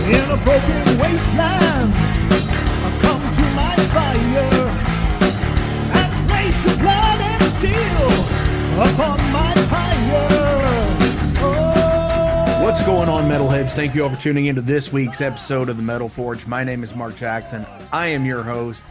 in a broken wasteland. Come to my fire and place your blood and steel upon my pyre. Oh. What's going on, metalheads? Thank you all for tuning into this week's episode of the Metal Forge. My name is Mark Jackson. I am your host,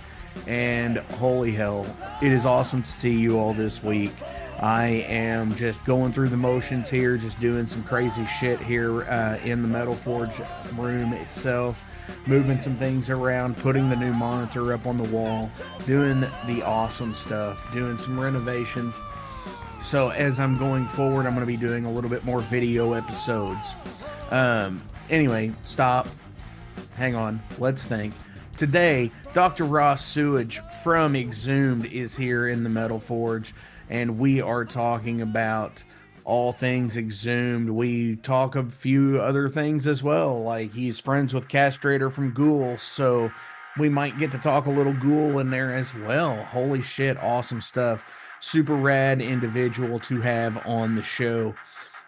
and holy hell, it is awesome to see you all this week. I am just going through the motions here, just doing some crazy shit here in the Metal Forge room itself, moving some things around, putting the new monitor up on the wall, doing the awesome stuff, doing some renovations. So as I'm going forward, I'm going to be doing a little bit more video episodes. Anyway, stop. Hang on. Let's think. Today, Dr. Ross Sewage from Exhumed is here in the Metal Forge, and we are talking about all things Exhumed. We talk a few other things as well, like he's friends with Castrator from Ghoul, so we might get to talk a little Ghoul in there as well. Holy shit, awesome stuff. Super rad individual to have on the show.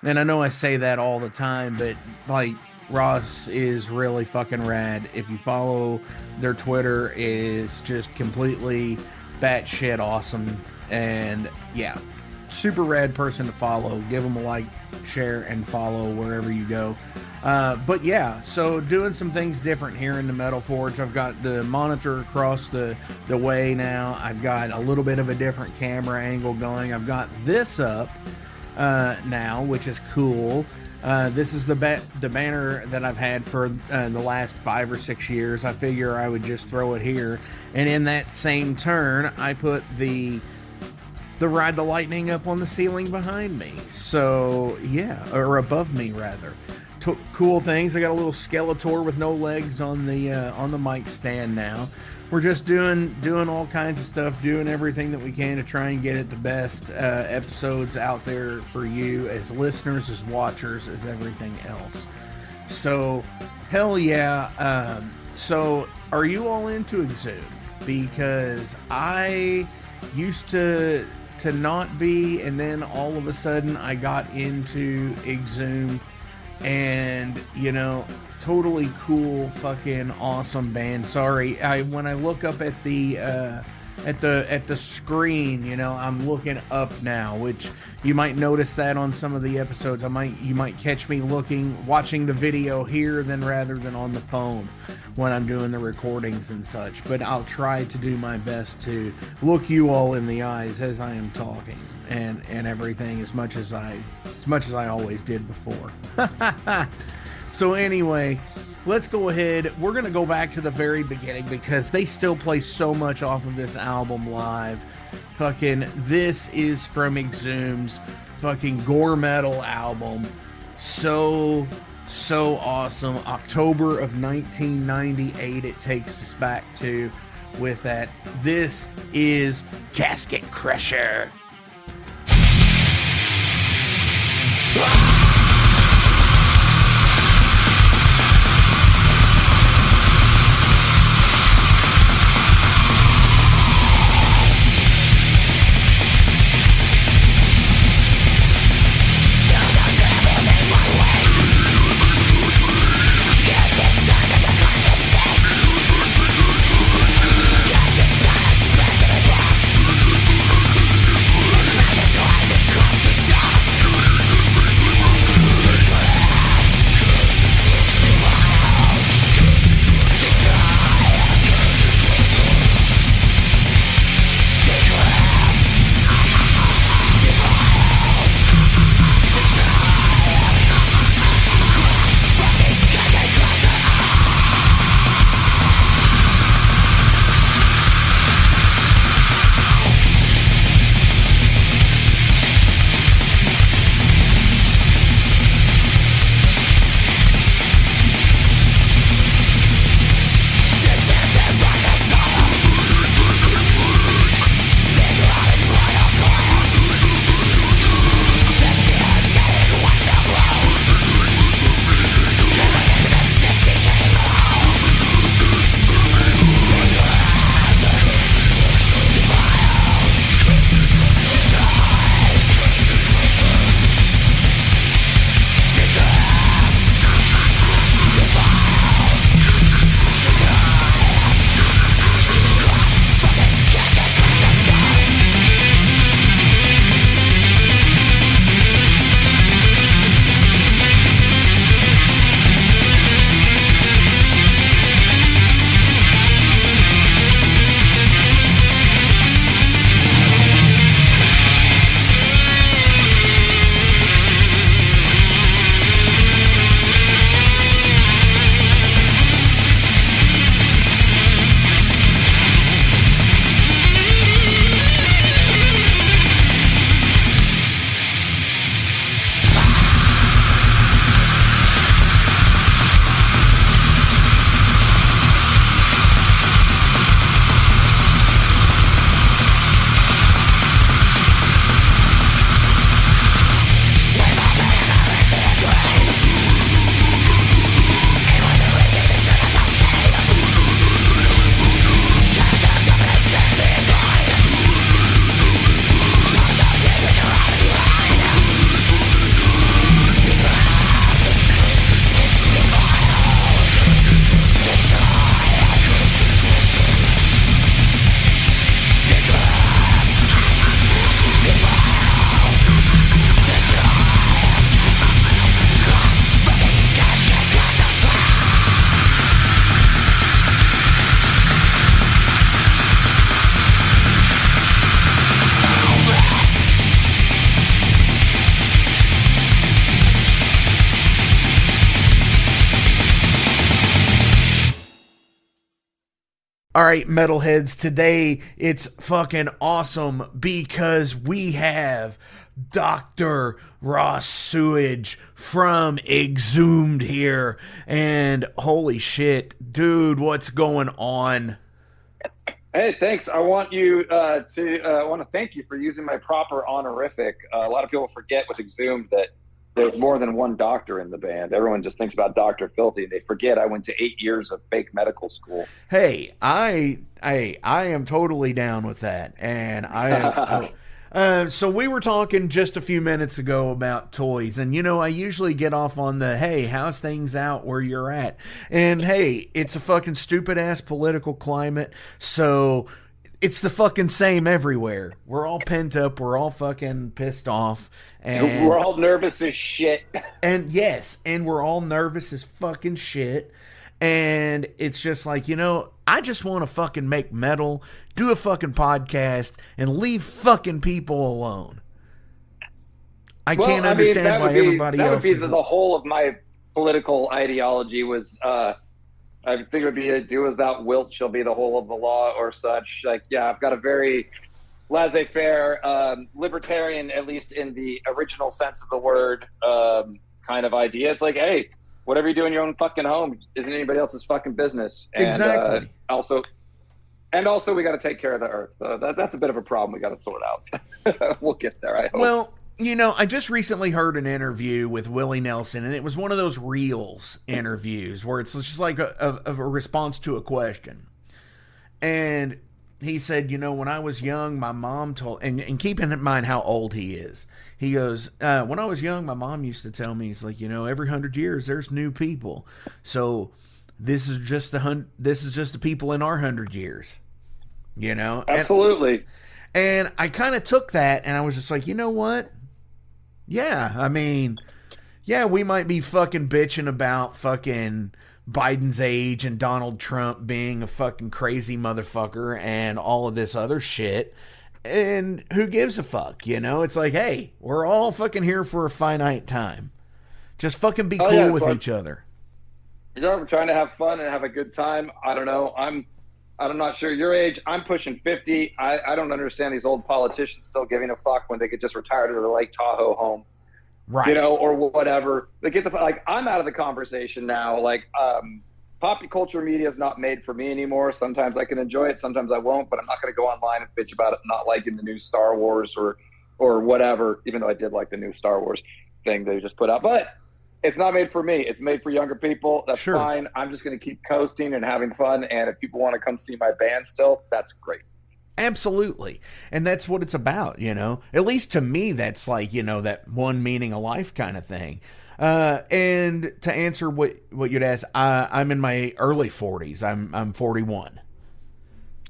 And I know I say that all the time, but like, Ross is really fucking rad. If you follow their Twitter, it is just completely batshit awesome. And yeah, super rad person to follow. Give them a like, share, and follow wherever you go. But yeah, so doing some things different here in the Metal Forge. I've got the monitor across the way now. I've got a little bit of a different camera angle going. I've got this up now, which is cool. This is the banner that I've had for the last 5 or 6 years. I figure I would just throw it here. And in that same turn, I put the Ride the Lightning up on the ceiling behind me. So yeah, or above me rather. Cool things. I got a little Skeletor with no legs on the mic stand now. We're just doing all kinds of stuff, doing everything that we can to try and get it the best episodes out there for you as listeners, as watchers, as everything else. So hell yeah. So are you all into Exhumed? Because I used to not be, and then all of a sudden I got into Exhumed, and you know, totally cool, fucking awesome band. Sorry, when I look up at the screen, you know, I'm looking up now, which you might notice that on some of the episodes. You might catch me watching the video here rather than on the phone when I'm doing the recordings and such. But I'll try to do my best to look you all in the eyes as I am talking and everything as much as I always did before. So anyway, let's go ahead. We're going to go back to the very beginning because they still play so much off of this album live. Fucking, this is from Exhumed's fucking gore metal album. So awesome. October of 1998 it takes us back to with that. This is Casket Crusher. All right, metalheads, today it's fucking awesome because we have Dr. Ross Sewage from Exhumed here. And holy shit, dude, what's going on? Hey, thanks. I want to thank you for using my proper honorific. A lot of people forget with Exhumed that there's more than one doctor in the band. Everyone just thinks about Dr. Filthy. They forget I went to 8 years of fake medical school. Hey, I am totally down with that. And I am so we were talking just a few minutes ago about toys, and I usually get off on the, hey, how's things out where you're at? And hey, it's a fucking stupid ass political climate, so it's the fucking same everywhere. We're all pent up, we're all fucking pissed off, and we're all nervous as shit. And yes, and we're all nervous as fucking shit. And it's just like, I just want to fucking make metal, do a fucking podcast, and leave fucking people alone. I can't understand why everybody else that would be the whole of my political ideology was, I think it would be do as thou wilt shall be the whole of the law or such. Like, yeah, I've got a very laissez-faire, libertarian, at least in the original sense of the word, kind of idea. It's like, hey, whatever you do in your own fucking home isn't anybody else's fucking business. And, exactly. Also, we got to take care of the earth. That's a bit of a problem we got to sort out. We'll get there, I hope. Well, I just recently heard an interview with Willie Nelson, and it was one of those Reels interviews where it's just like a response to a question. And he said, when I was young, my mom told, and keeping in mind how old he is, he goes, when I was young, my mom used to tell me, he's like, every 100 years there's new people. So this is just the people in our 100 years, Absolutely. And I kind of took that and I was just like, you know what? Yeah, we might be fucking bitching about fucking Biden's age and Donald Trump being a fucking crazy motherfucker and all of this other shit. And who gives a fuck, It's like, hey, we're all fucking here for a finite time. Just fucking be cool with each other. We're trying to have fun and have a good time. I don't know. I'm not sure your age. I'm pushing 50. I don't understand these old politicians still giving a fuck when they could just retire to the Lake Tahoe home. Right. Or whatever. They get I'm out of the conversation now. Pop culture media is not made for me anymore. Sometimes I can enjoy it, sometimes I won't, but I'm not going to go online and bitch about it not liking the new Star Wars or whatever, even though I did like the new Star Wars thing they just put out. But it's not made for me. It's made for younger people. That's fine. I'm just going to keep coasting and having fun. And if people want to come see my band still, that's great. Absolutely. And that's what it's about, At least to me, that's like, that one meaning of life kind of thing. And to answer what you'd ask, I'm in my early 40s. I'm 41.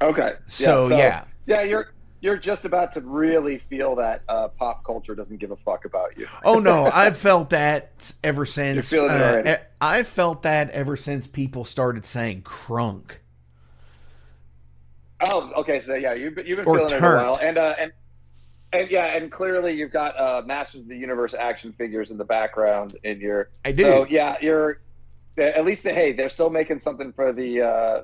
Okay. So yeah. Yeah, you're just about to really feel that pop culture doesn't give a fuck about you. Oh no, I've felt that ever since. You're feeling it already. I've felt that ever since people started saying crunk. Oh, okay. So yeah, you've been feeling it a while, and clearly you've got Masters of the Universe action figures in the background in your. I do. So yeah, you're at least they're still making something for the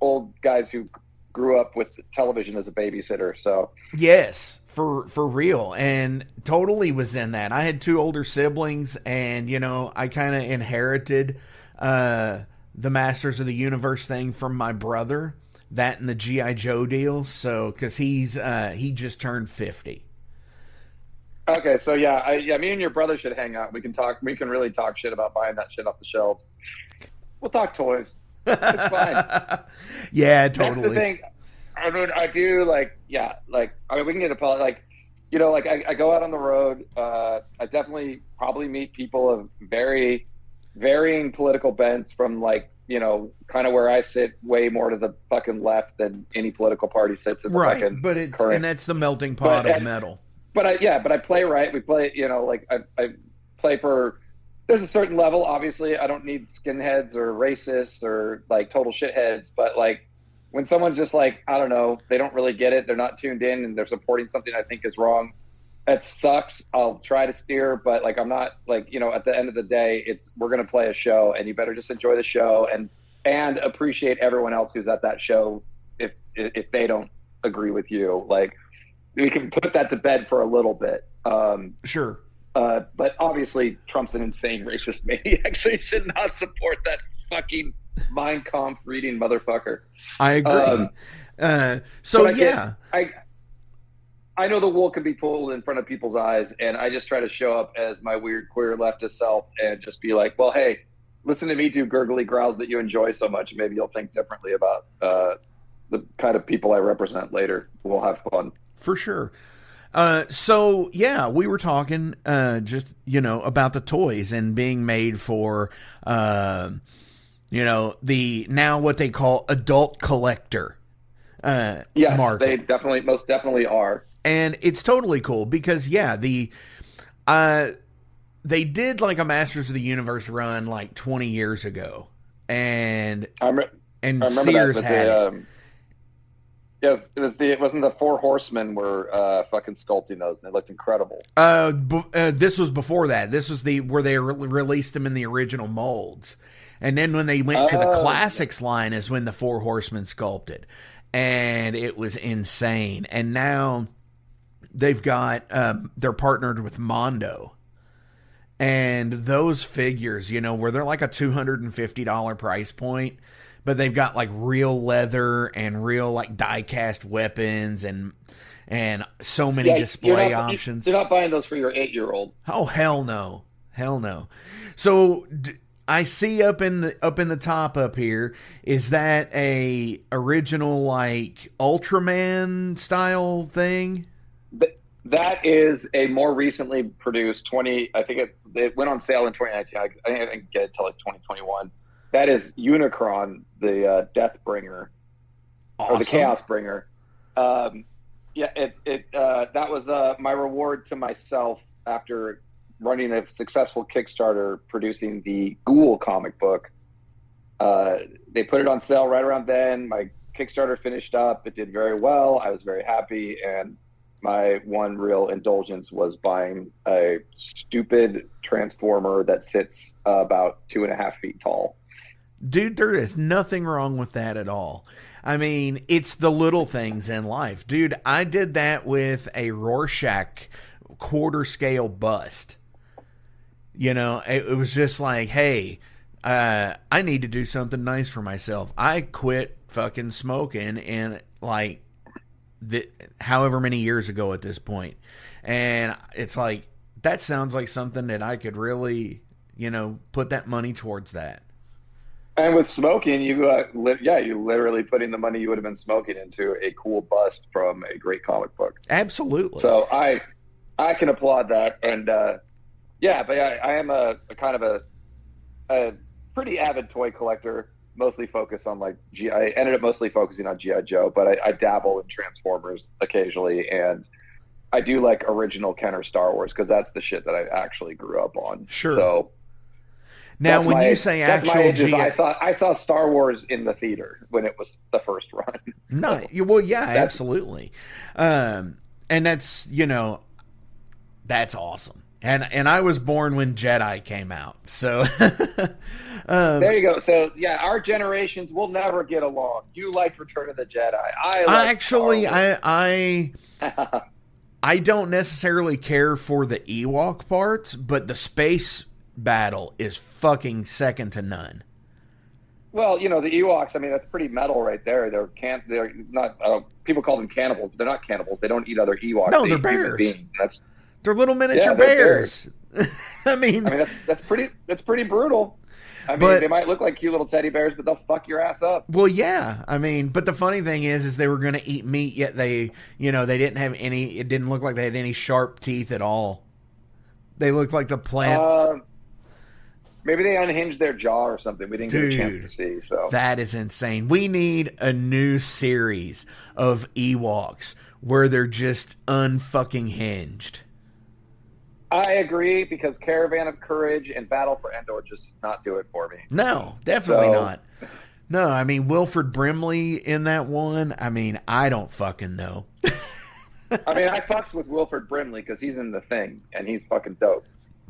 old guys who grew up with television as a babysitter. So yes, for real, and totally was in that. I had 2 older siblings, and I kind of inherited the Masters of the Universe thing from my brother. That and the G.I. Joe deal, so because he just turned 50. Okay, so yeah, me and your brother should hang out. We can really talk shit about buying that shit off the shelves. We'll talk toys. It's fine. Yeah, totally. That's the thing. I do we can get a I go out on the road. I definitely probably meet people of very varying political bents from kind of where I sit way more to the fucking left than any political party sits in the fucking current. And that's the melting pot of metal. But I play right. We play, I play for, there's a certain level, obviously. I don't need skinheads or racists or total shitheads, but when someone's just I don't know, they don't really get it. They're not tuned in and they're supporting something I think is wrong. That sucks. I'll try to steer, but I'm not at the end of the day, we're going to play a show and you better just enjoy the show and appreciate everyone else who's at that show if they don't agree with you. Like, we can put that to bed for a little bit. Sure. But obviously Trump's an insane racist maniac, so you should not support that fucking Mein Kampf reading motherfucker. I agree. I know the wool can be pulled in front of people's eyes, and I just try to show up as my weird queer leftist self and just be like, well, hey, listen to me do gurgly growls that you enjoy so much. Maybe you'll think differently about the kind of people I represent later. We'll have fun. For sure. We were talking just, about the toys and being made for, the now what they call adult collector yes, market. They most definitely are. And it's totally cool because, they did like a Masters of the Universe run like 20 years ago. And Sears had it. Yeah, it wasn't the Four Horsemen were fucking sculpting those, and they looked incredible. This was before that. This was where they released them in the original molds, and then when they went to the classics line is when the Four Horsemen sculpted, and it was insane. And now they've got they're partnered with Mondo, and those figures, where they're like a $250 price point. But they've got like real leather and real like die-cast weapons and so many display options. You're not buying those for your 8-year-old. Oh, hell no. Hell no. So I see up in the top up here, is that a original like Ultraman style thing? That is a more recently produced I think it went on sale in 2019. I didn't get it till like 2021. That is Unicron, the Deathbringer, awesome. Or the Chaos Bringer. That was my reward to myself after running a successful Kickstarter producing the Ghoul comic book. They put it on sale right around then. My Kickstarter finished up. It did very well. I was very happy, and my one real indulgence was buying a stupid transformer that sits about 2.5 feet tall. Dude, there is nothing wrong with that at all. I mean, it's the little things in life. Dude, I did that with a Rorschach quarter scale bust. It was just like, hey, I need to do something nice for myself. I quit fucking smoking in like however many years ago at this point. And it's like, that sounds like something that I could really, put that money towards that. And with smoking, you literally putting the money you would have been smoking into a cool bust from a great comic book. Absolutely. So I can applaud that. And I am a kind of a pretty avid toy collector, mostly focused on like I ended up mostly focusing on G.I. Joe, but I dabble in Transformers occasionally, and I do like original Kenner Star Wars because that's the shit that I actually grew up on. Sure. So now, when you say actual I saw Star Wars in the theater when it was the first run. So no, well, yeah, absolutely. And that's, that's awesome. And I was born when Jedi came out. So there you go. So yeah, our generations will never get along. You like Return of the Jedi. I don't necessarily care for the Ewok parts, but the space battle is fucking second to none. Well, the Ewoks, I mean, that's pretty metal right there. They're not people call them cannibals, but they're not cannibals. They don't eat other Ewoks. No, they're bears. They're little miniature bears. I mean that's pretty brutal. I mean, they might look like cute little teddy bears, but they'll fuck your ass up. Well, yeah. I mean, but the funny thing is they were going to eat meat, yet they didn't have any. It didn't look like they had any sharp teeth at all. They looked like the plant. Maybe they unhinged their jaw or something. We didn't get a chance to see. So that is insane. We need a new series of Ewoks where they're just unfucking hinged. I agree, because Caravan of Courage and Battle for Endor just did not do it for me. No, definitely not. No, I mean, Wilford Brimley in that one, I mean, I don't fucking know. I mean, I fucks with Wilford Brimley because he's in The Thing, and he's fucking dope.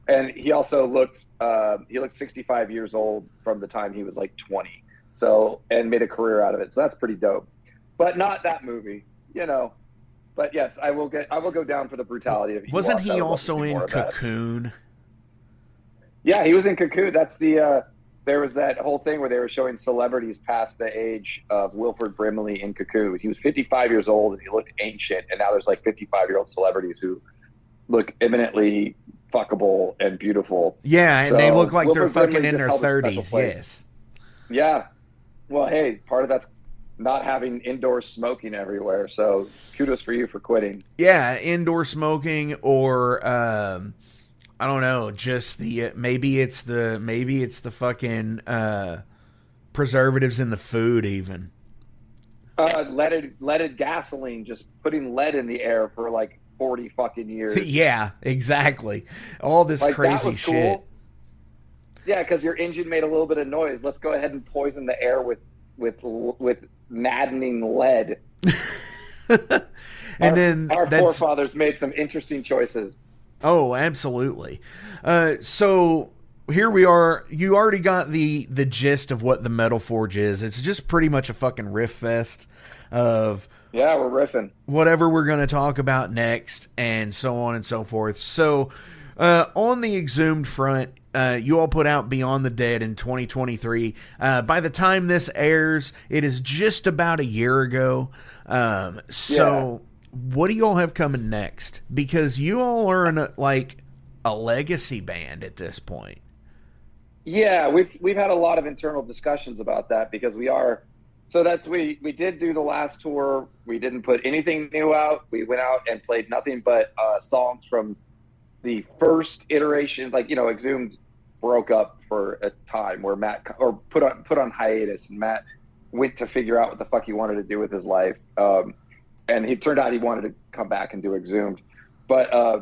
And he also looked 65 years old from the time he was like 20. So, and made a career out of it. So that's pretty dope. but not that movie, you know. But yes, I will go down for the brutality of. Wasn't he also in Cocoon? Yeah, he was in Cocoon. That's the. There was that whole thing where they were showing celebrities past the age of Wilford Brimley in Cocoon. He was 55 years old and he looked ancient, and now there's like 55-year-old celebrities who look eminently fuckable and beautiful. Yeah, and they look like they're fucking in their 30s. Yes. Yeah. Well, hey, part of that's not having indoor smoking everywhere. So kudos for you for quitting. Yeah, indoor smoking, or I don't know, just the maybe it's the fucking preservatives in the food even. Leaded gasoline, just putting lead in the air for like 40 fucking years. Yeah, exactly. All this like, crazy shit. Cool. Yeah, because your engine made a little bit of noise. Let's go ahead and poison the air with maddening lead. And our forefathers made some interesting choices. Oh, absolutely. So here we are. You already got the gist of what the Metal Forge is. It's just pretty much a fucking riff fest of... Yeah, we're riffing. Whatever we're going to talk about next, and so on and so forth. So, on the Exhumed front, you all put out Beyond the Dead in 2023. By the time this airs, it is just about a year ago. So, what do you all have coming next? Because you all are in a legacy band at this point. Yeah, we've had a lot of internal discussions about that because we are. So we did do the last tour. We didn't put anything new out. We went out and played nothing but songs from the first iteration. Like, you know, Exhumed broke up for a time where Matt put on hiatus, and Matt went to figure out what the fuck he wanted to do with his life. And he turned out he wanted to come back and do Exhumed. But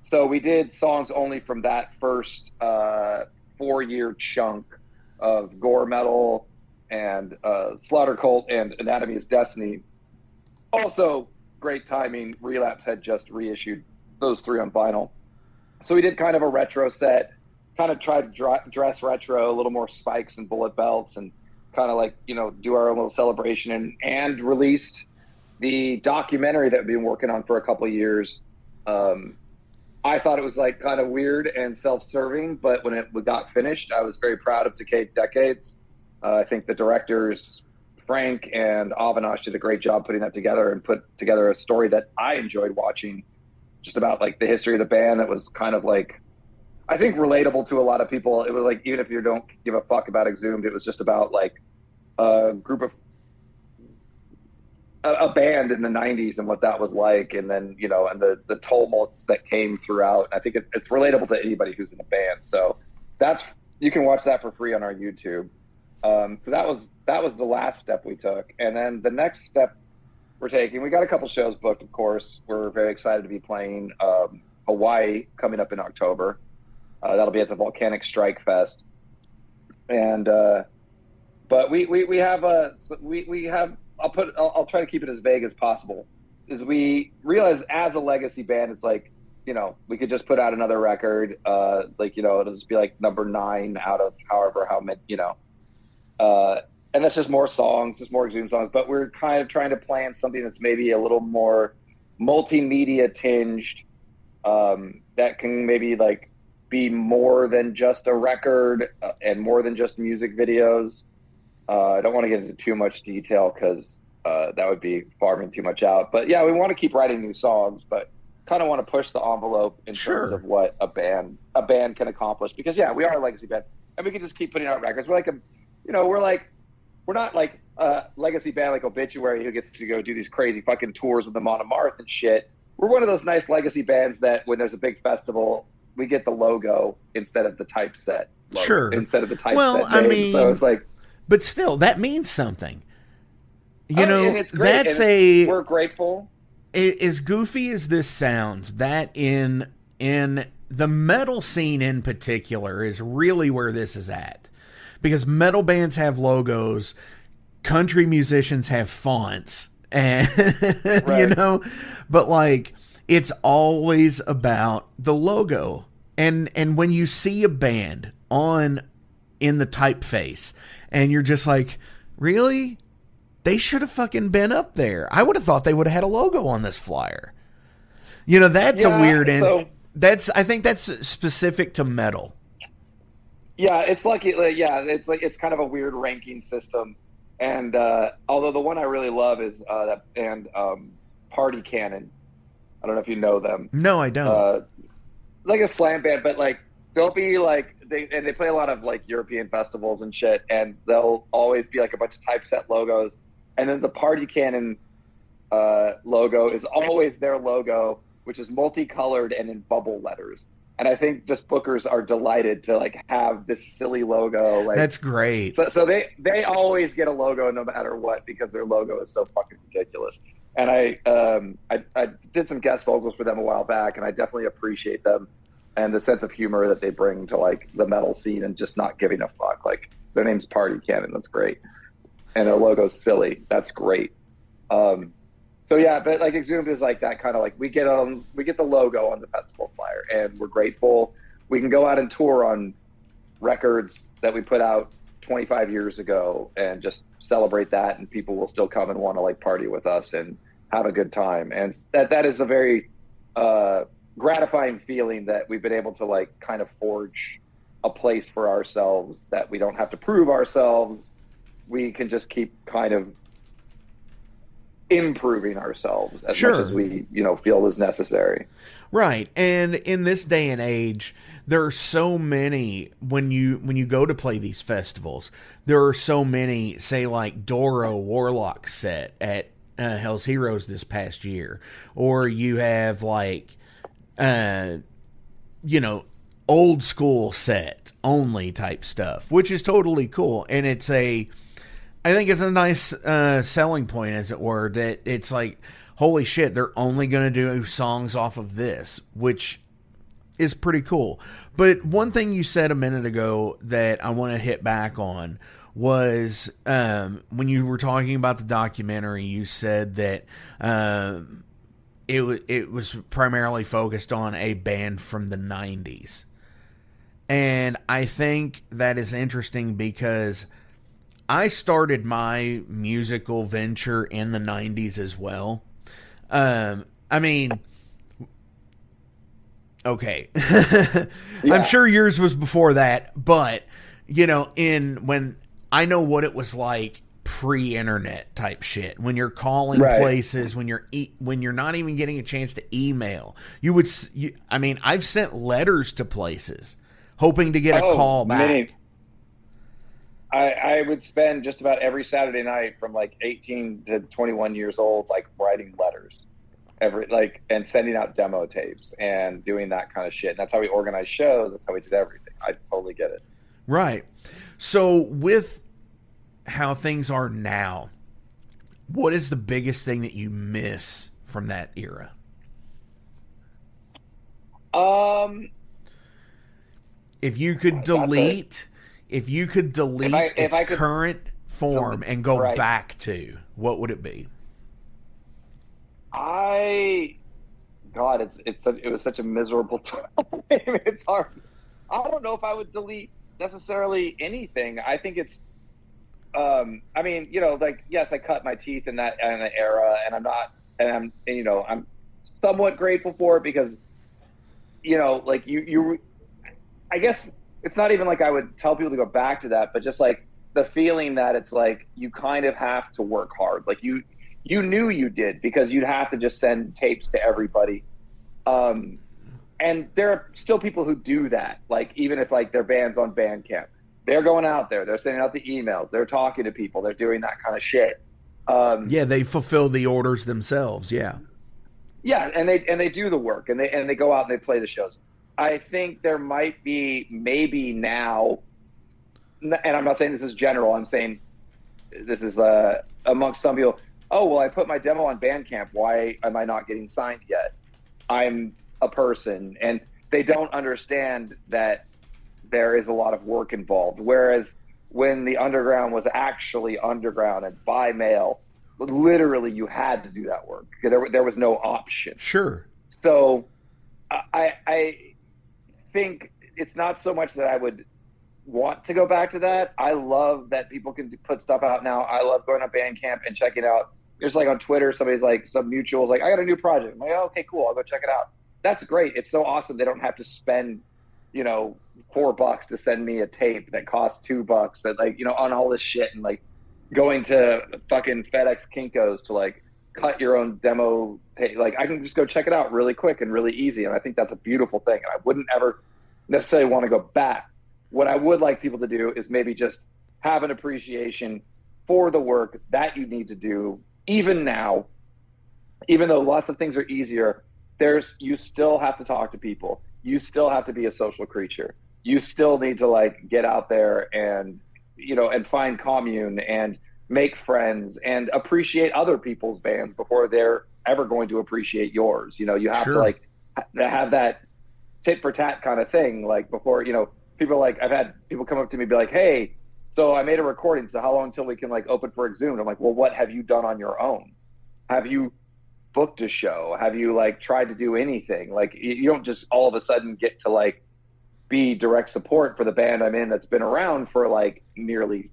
so we did songs only from that first 4-year chunk of gore metal and Slaughter Cult and Anatomy is Destiny. Also, great timing. Relapse had just reissued those 3 on vinyl. So we did kind of a retro set, kind of tried to dress retro, a little more spikes and bullet belts, and kind of like, you know, do our own little celebration, and released the documentary that we've been working on for a couple of years. I thought it was like kind of weird and self-serving, but when it got finished, I was very proud of Decayed Decades. I think the directors, Frank and Avinash, did a great job putting that together and put together a story that I enjoyed watching, just about like the history of the band. That was kind of like, I think, relatable to a lot of people. It was like, even if you don't give a fuck about Exhumed, it was just about like a group of a band in the 90s and what that was like, and then, you know, and the tumults that came throughout. I think it's relatable to anybody who's in a band. So you can watch that for free on our YouTube. So that was the last step we took. And then the next step we're taking, we got a couple shows booked, of course. We're very excited to be playing Hawaii coming up in October. That'll be at the Volcanic Strike Fest. And but we have I'll try to keep it as vague as possible. Is we realize as a legacy band, it's like, you know, we could just put out another record, like, you know, it'll just be like number 9 out of however how many, you know. And that's just more songs, just more Exhumed songs. But we're kind of trying to plan something that's maybe a little more multimedia tinged, that can maybe like be more than just a record and more than just music videos. I don't want to get into too much detail because that would be farming too much out. But yeah, we want to keep writing new songs, but kind of want to push the envelope in terms of what a band can accomplish. Because yeah, we are a legacy band, and we can just keep putting out records. We're like we're not like a legacy band like Obituary who gets to go do these crazy fucking tours of the Montmartre and shit. We're one of those nice legacy bands that when there's a big festival, we get the logo instead of the typeset. Instead of the typeset. Well, I mean, so it's like, but still, that means something. You know, it's great. We're grateful. As goofy as this sounds, that in the metal scene in particular is really where this is at. Because metal bands have logos, country musicians have fonts, and you know, but like it's always about the logo. And when you see a band in the typeface, and you're just like, really? they should have fucking been up there. I would have thought they would have had a logo on this flyer. You know, that's a weird I think that's specific to metal. Yeah, it's it's kind of a weird ranking system. And although the one I really love is that band Party Cannon. I don't know if you know them. No, I don't. Like a slam band, but like they'll be like they play a lot of like European festivals and shit, and they'll always be like a bunch of typeset logos, and then the Party Cannon logo is always their logo, which is multicolored and in bubble letters. And I think just bookers are delighted to like have this silly logo. Like, that's great. So they always get a logo no matter what, because their logo is so fucking ridiculous. And I did some guest vocals for them a while back, and I definitely appreciate them and the sense of humor that they bring to like the metal scene and just not giving a fuck. Like their name's Party Cannon. That's great. And their logo's silly. That's great. So yeah, but like Exhumed is like that kind of like we get the logo on the festival flyer, and we're grateful. We can go out and tour on records that we put out 25 years ago and just celebrate that, and people will still come and want to like party with us and have a good time. And that is a very gratifying feeling that we've been able to like kind of forge a place for ourselves, that we don't have to prove ourselves. We can just keep kind of improving ourselves as much as we, feel is necessary. Right. And in this day and age, there are so many, when you go to play these festivals, there are so many, say like Doro Warlock set at Hell's Heroes this past year, or you have like, old school set only type stuff, which is totally cool. And I think it's a nice selling point, as it were, that it's like, holy shit, they're only going to do songs off of this, which is pretty cool. But one thing you said a minute ago that I want to hit back on was when you were talking about the documentary, you said that it was primarily focused on a band from the 90s. And I think that is interesting because I started my musical venture in the 90s as well. Okay. Yeah. I'm sure yours was before that, but when I know what it was like pre-internet type shit, when you're calling places, when you're not even getting a chance to email, I've sent letters to places hoping to get a call back. I would spend just about every Saturday night from like 18 to 21 years old, like writing letters and sending out demo tapes and doing that kind of shit. And that's how we organized shows. That's how we did everything. I totally get it. Right. So with how things are now, what is the biggest thing that you miss from that era? If you could delete its current form and go back to, what would it be? It was such a miserable time. It's hard. I don't know if I would delete necessarily anything. I think it's, yes, I cut my teeth in that era, and I'm somewhat grateful for it because, I guess it's not even like I would tell people to go back to that, but just like the feeling that it's like you kind of have to work hard. Like you knew you did, because you'd have to just send tapes to everybody. And there are still people who do that. Like, even if like their band's on Bandcamp, they're going out there, they're sending out the emails, they're talking to people, they're doing that kind of shit. They fulfill the orders themselves. Yeah. Yeah. And they do the work, and they go out and they play the shows. I think there might be maybe now, and I'm not saying this is general, I'm saying this is amongst some people. Oh, well, I put my demo on Bandcamp. Why am I not getting signed yet? I'm a person, and they don't understand that there is a lot of work involved. Whereas when the underground was actually underground and by mail, literally you had to do that work. There was no option. Sure. So I think it's not so much that I would want to go back to that. I love that people can put stuff out now. I love going on Bandcamp and checking out. Just like on Twitter, somebody's like, some mutuals like, I got a new project. I'm like, oh, okay, cool. I'll go check it out. That's great. It's so awesome. They don't have to spend, you know, $4 to send me a tape that costs $2 that, like, you know, on all this shit, and like going to fucking FedEx Kinko's to like cut your own demo tape. Like, I can just go check it out really quick and really easy. And I think that's a beautiful thing. And I wouldn't ever necessarily want to go back. What I would like people to do is maybe just have an appreciation for the work that you need to do. Even now, even though lots of things are easier, you still have to talk to people. You still have to be a social creature. You still need to like get out there and, you know, and find commune and make friends and appreciate other people's bands before they're ever going to appreciate yours. You know, you have to like have that tit for tat kind of thing. Like before, you know, I've had people come up to me and be like, hey, so I made a recording. So how long until we can like open for Exhumed? I'm like, well, what have you done on your own? Have you booked a show? Have you like tried to do anything? Like, you don't just all of a sudden get to like be direct support for the band I'm in that's been around for like nearly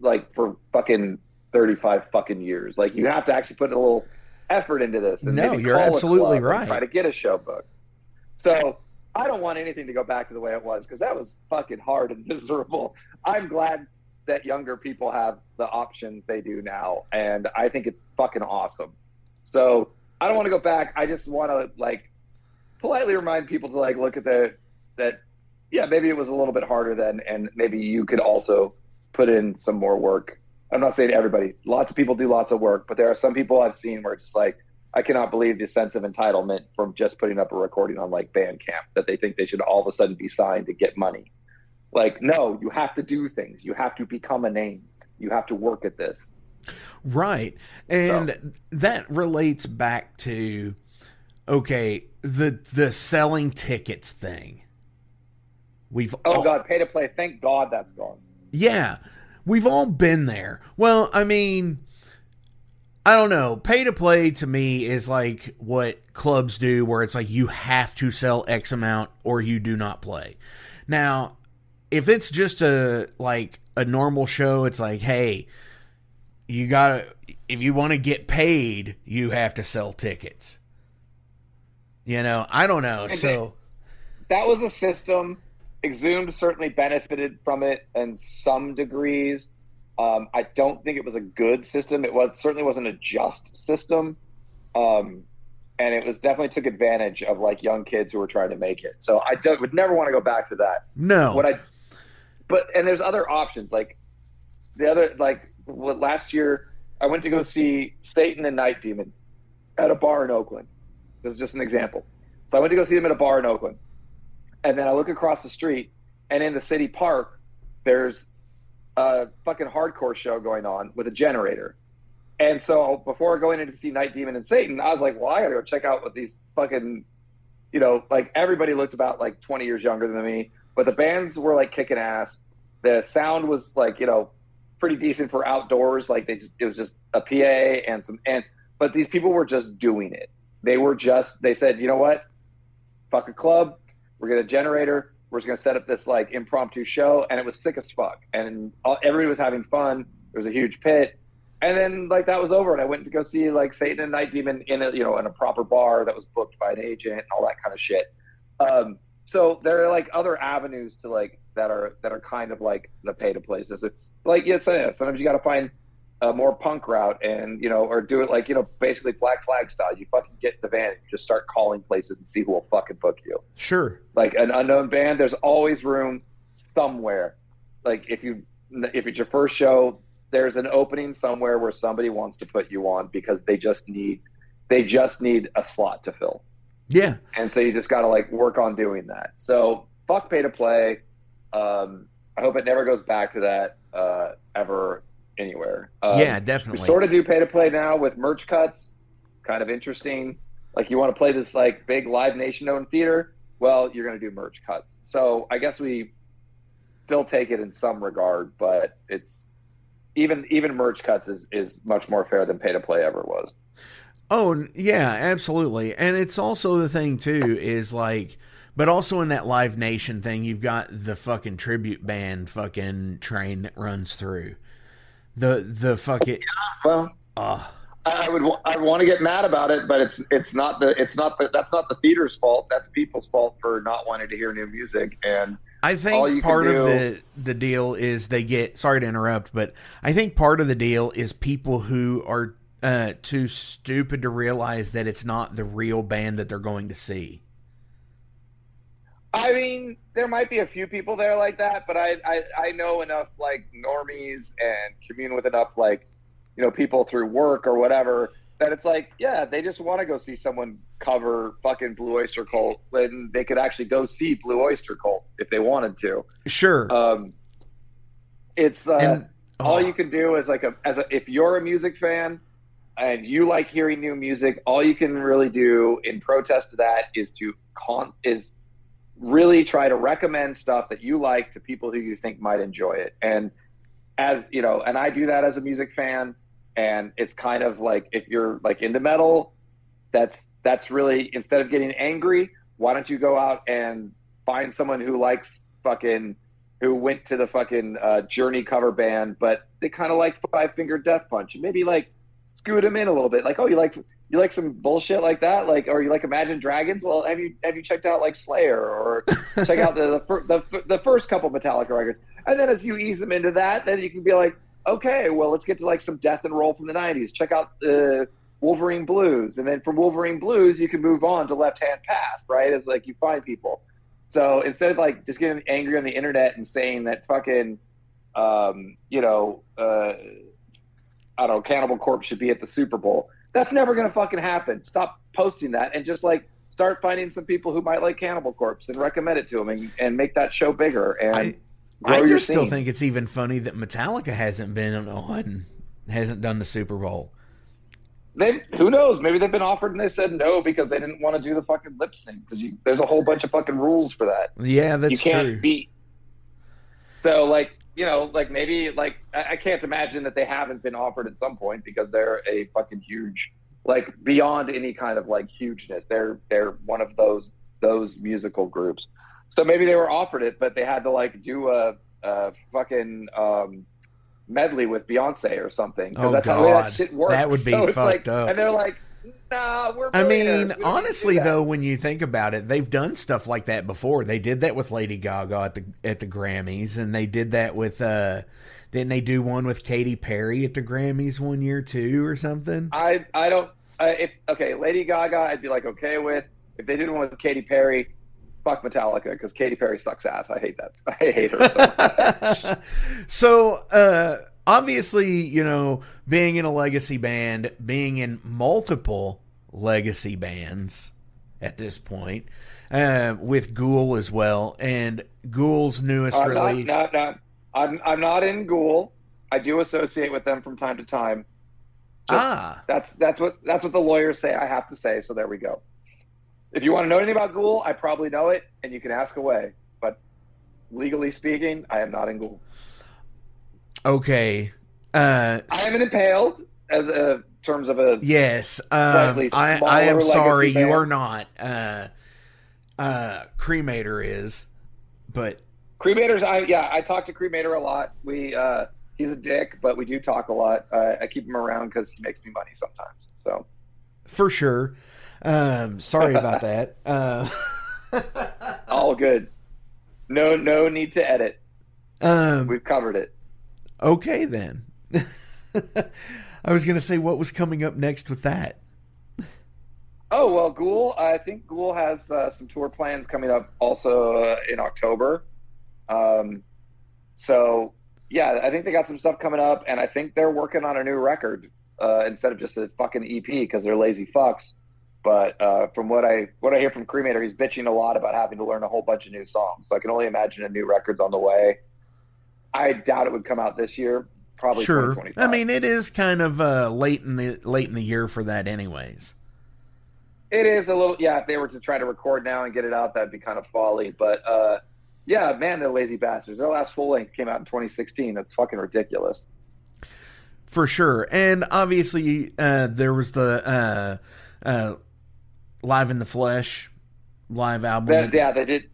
like for fucking 35 fucking years. Like, you have to actually put a little effort into this. And no, you're absolutely right. Try to get a show booked. So I don't want anything to go back to the way it was, because that was fucking hard and miserable. I'm glad that younger people have the options they do now, and I think it's fucking awesome. So I don't want to go back. I just want to like politely remind people to like look at that yeah, maybe it was a little bit harder then, and maybe you could also put in some more work. I'm not saying everybody. Lots of people do lots of work, but there are some people I've seen where it's just like, I cannot believe the sense of entitlement from just putting up a recording on like Bandcamp, that they think they should all of a sudden be signed to get money. Like, no, you have to do things. You have to become a name. You have to work at this. Right. And that relates back to, okay, the selling tickets thing. God, pay to play. Thank God that's gone. Yeah. We've all been there. Well, I mean, I don't know. Pay to play to me is like what clubs do, where it's like you have to sell X amount or you do not play. Now, if it's just a normal show, it's like, hey, if you want to get paid, you have to sell tickets. You know, I don't know. And so that was a system. Exhumed certainly benefited from it in some degrees. I don't think it was a good system. It certainly wasn't a just system. And it was definitely took advantage of like young kids who were trying to make it. So I would never want to go back to that. No. And there's other options. Like last year I went to go see Satan and Night Demon at a bar in Oakland. This is just an example. So I went to go see them at a bar in Oakland. And then I look across the street, and in the city park, there's a fucking hardcore show going on with a generator. And so before going in to see Night Demon and Satan, I was like, well, I gotta go check out what these fucking, you know, like everybody looked about like 20 years younger than me, but the bands were like kicking ass. The sound was like, you know, pretty decent for outdoors. Like it was just a PA but these people were just doing it. They said, you know what? Fuck a club. We're going to generator. We're just going to set up this like impromptu show. And it was sick as fuck. And everybody was having fun. There was a huge pit. And then like that was over. And I went to go see like Satan and Night Demon in a proper bar that was booked by an agent and all that kind of shit. So there are like other avenues to like, that are kind of like the pay to play system. Like, yeah, sometimes you got to find a more punk route and, you know, or do it like, you know, basically Black Flag style. You fucking get in the van and you just start calling places and see who will fucking book you. Sure. Like an unknown band, there's always room somewhere. Like if it's your first show, there's an opening somewhere where somebody wants to put you on because they just need a slot to fill. Yeah. And so you just got to like work on doing that. So fuck pay to play. I hope it never goes back to that ever anywhere. Yeah, definitely. We sort of do pay to play now with merch cuts. Kind of interesting. Like, you want to play this like big Live Nation owned theater? Well, you're going to do merch cuts. So I guess we still take it in some regard, but it's even merch cuts is much more fair than pay to play ever was. Oh yeah, absolutely. And it's also the thing too is like But also in that Live Nation thing, you've got the fucking tribute band fucking train that runs through. The fucking Well, I want to get mad about it, but that's not the theater's fault. That's people's fault for not wanting to hear new music. And I think part of the deal is they get, sorry to interrupt, but I think part of the deal is people who are too stupid to realize that it's not the real band that they're going to see. I mean, there might be a few people there like that, but I know enough like normies and commune with enough like, you know, people through work or whatever that it's like, yeah, they just want to go see someone cover fucking Blue Oyster Cult, and they could actually go see Blue Oyster Cult if they wanted to. Sure. It's all you can do is if you're a music fan and you like hearing new music, all you can really do in protest to that is really try to recommend stuff that you like to people who you think might enjoy it. And as you know, and I do that as a music fan, and it's kind of like, if you're like into metal, that's really, instead of getting angry, why don't you go out and find someone who likes who went to the fucking Journey cover band, but they kind of like Five Finger Death Punch, and maybe like scoot them in a little bit. Like, oh, you like some bullshit like that, like, or you like Imagine Dragons? Well, have you checked out like Slayer, or check out the first couple Metallica records? And then as you ease them into that, then you can be like, okay, well, let's get to like some death and roll from the 90s. Check out Wolverine Blues, and then from Wolverine Blues you can move on to Left Hand Path, right? It's like you find people. So instead of like just getting angry on the internet and saying that fucking I don't know, Cannibal Corpse should be at the Super Bowl, that's never going to fucking happen. Stop posting that and just like start finding some people who might like Cannibal Corpse and recommend it to them, and make that show bigger. And I just still think it's even funny that Metallica hasn't done the Super Bowl. Who knows? Maybe they've been offered and they said no because they didn't want to do the fucking lip sync, because there's a whole bunch of fucking rules for that. Yeah, that's true. You can't beat. So like, you know, like maybe like I can't imagine that they haven't been offered at some point, because they're a fucking huge, like beyond any kind of like hugeness. They're one of those musical groups. So maybe they were offered it, but they had to like do a fucking medley with Beyonce or something. Oh, that's God. how that shit works. That would be so fucked up. And they're like, nah, we're I billionaires. mean, honestly, though, when you think about it, they've done stuff like that before. They did that with Lady Gaga at the Grammys, and they did that with didn't they do one with Katy Perry at the Grammys one year too, or something? I don't. Lady Gaga, I'd be like okay with. If they did one with Katy Perry, fuck Metallica, because Katy Perry sucks ass. I hate that. I hate her so much. So, obviously, you know, being in a legacy band, being in multiple legacy bands at this point, with Ghoul as well, and Ghoul's newest release. I'm not in Ghoul. I do associate with them from time to time. That's what the lawyers say I have to say, so there we go. If you want to know anything about Ghoul, I probably know it, and you can ask away. But legally speaking, I am not in Ghoul. Okay. I am Impaled as a terms of a yes. I am sorry, you are not. Cremator is, but Cremator's. I talk to Cremator a lot. He's a dick, but we do talk a lot. I keep him around because he makes me money sometimes. So for sure. Sorry about that. All good. No need to edit. We've covered it. Okay, then. I was going to say, what was coming up next with that? Oh, well, Ghoul. I think Ghoul has some tour plans coming up also in October. So, yeah, I think they got some stuff coming up, and I think they're working on a new record instead of just a fucking EP, because they're lazy fucks. But from what I hear from Cremator, he's bitching a lot about having to learn a whole bunch of new songs. So I can only imagine a new record's on the way. I doubt it would come out this year. Probably sure. 2025. I mean, it is kind of late in the year for that, anyways. It is a little, yeah. If they were to try to record now and get it out, that'd be kind of folly. But yeah, man, they're lazy bastards. Their last full length came out in 2016. That's fucking ridiculous. For sure. And obviously, there was the Live in the Flesh live album. They did.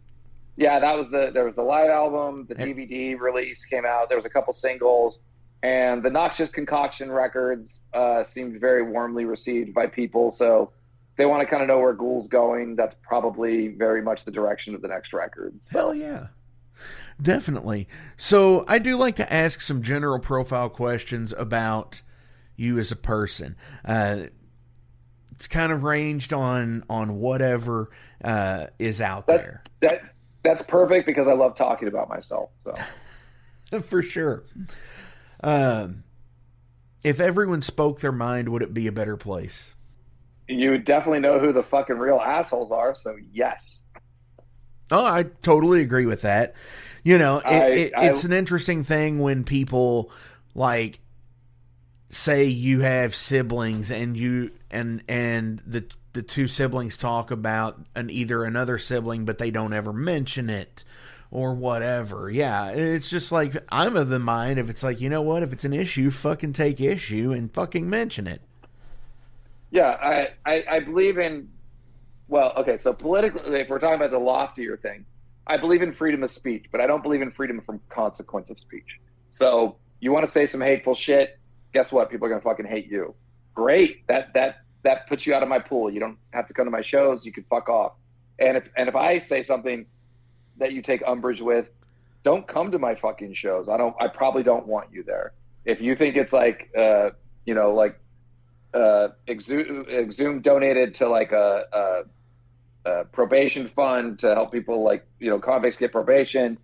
Yeah, there was the live album, the DVD release came out. There was a couple singles, and the Noxious Concoction records seemed very warmly received by people. So they want to kind of know where Ghoul's going. That's probably very much the direction of the next record. So. Hell yeah. Definitely. So I do like to ask some general profile questions about you as a person. It's kind of ranged on whatever is out there. That's perfect because I love talking about myself. So for sure. If everyone spoke their mind, would it be a better place? You would definitely know who the fucking real assholes are. So yes. Oh, I totally agree with that. You know, it's an interesting thing when people like say you have siblings and you and the two siblings talk about either another sibling, but they don't ever mention it or whatever. Yeah, it's just like, I'm of the mind, if it's like, you know what, if it's an issue, fucking take issue and fucking mention it. Yeah, I believe in, well, okay, so politically, if we're talking about the loftier thing, I believe in freedom of speech, but I don't believe in freedom from consequence of speech. So you want to say some hateful shit, guess what? People are going to fucking hate you. Great. That puts you out of my pool. You don't have to come to my shows. You can fuck off. And if I say something that you take umbrage with, don't come to my fucking shows. I probably don't want you there. If you think it's like, Exhumed donated to like a probation fund to help people like, convicts get probation,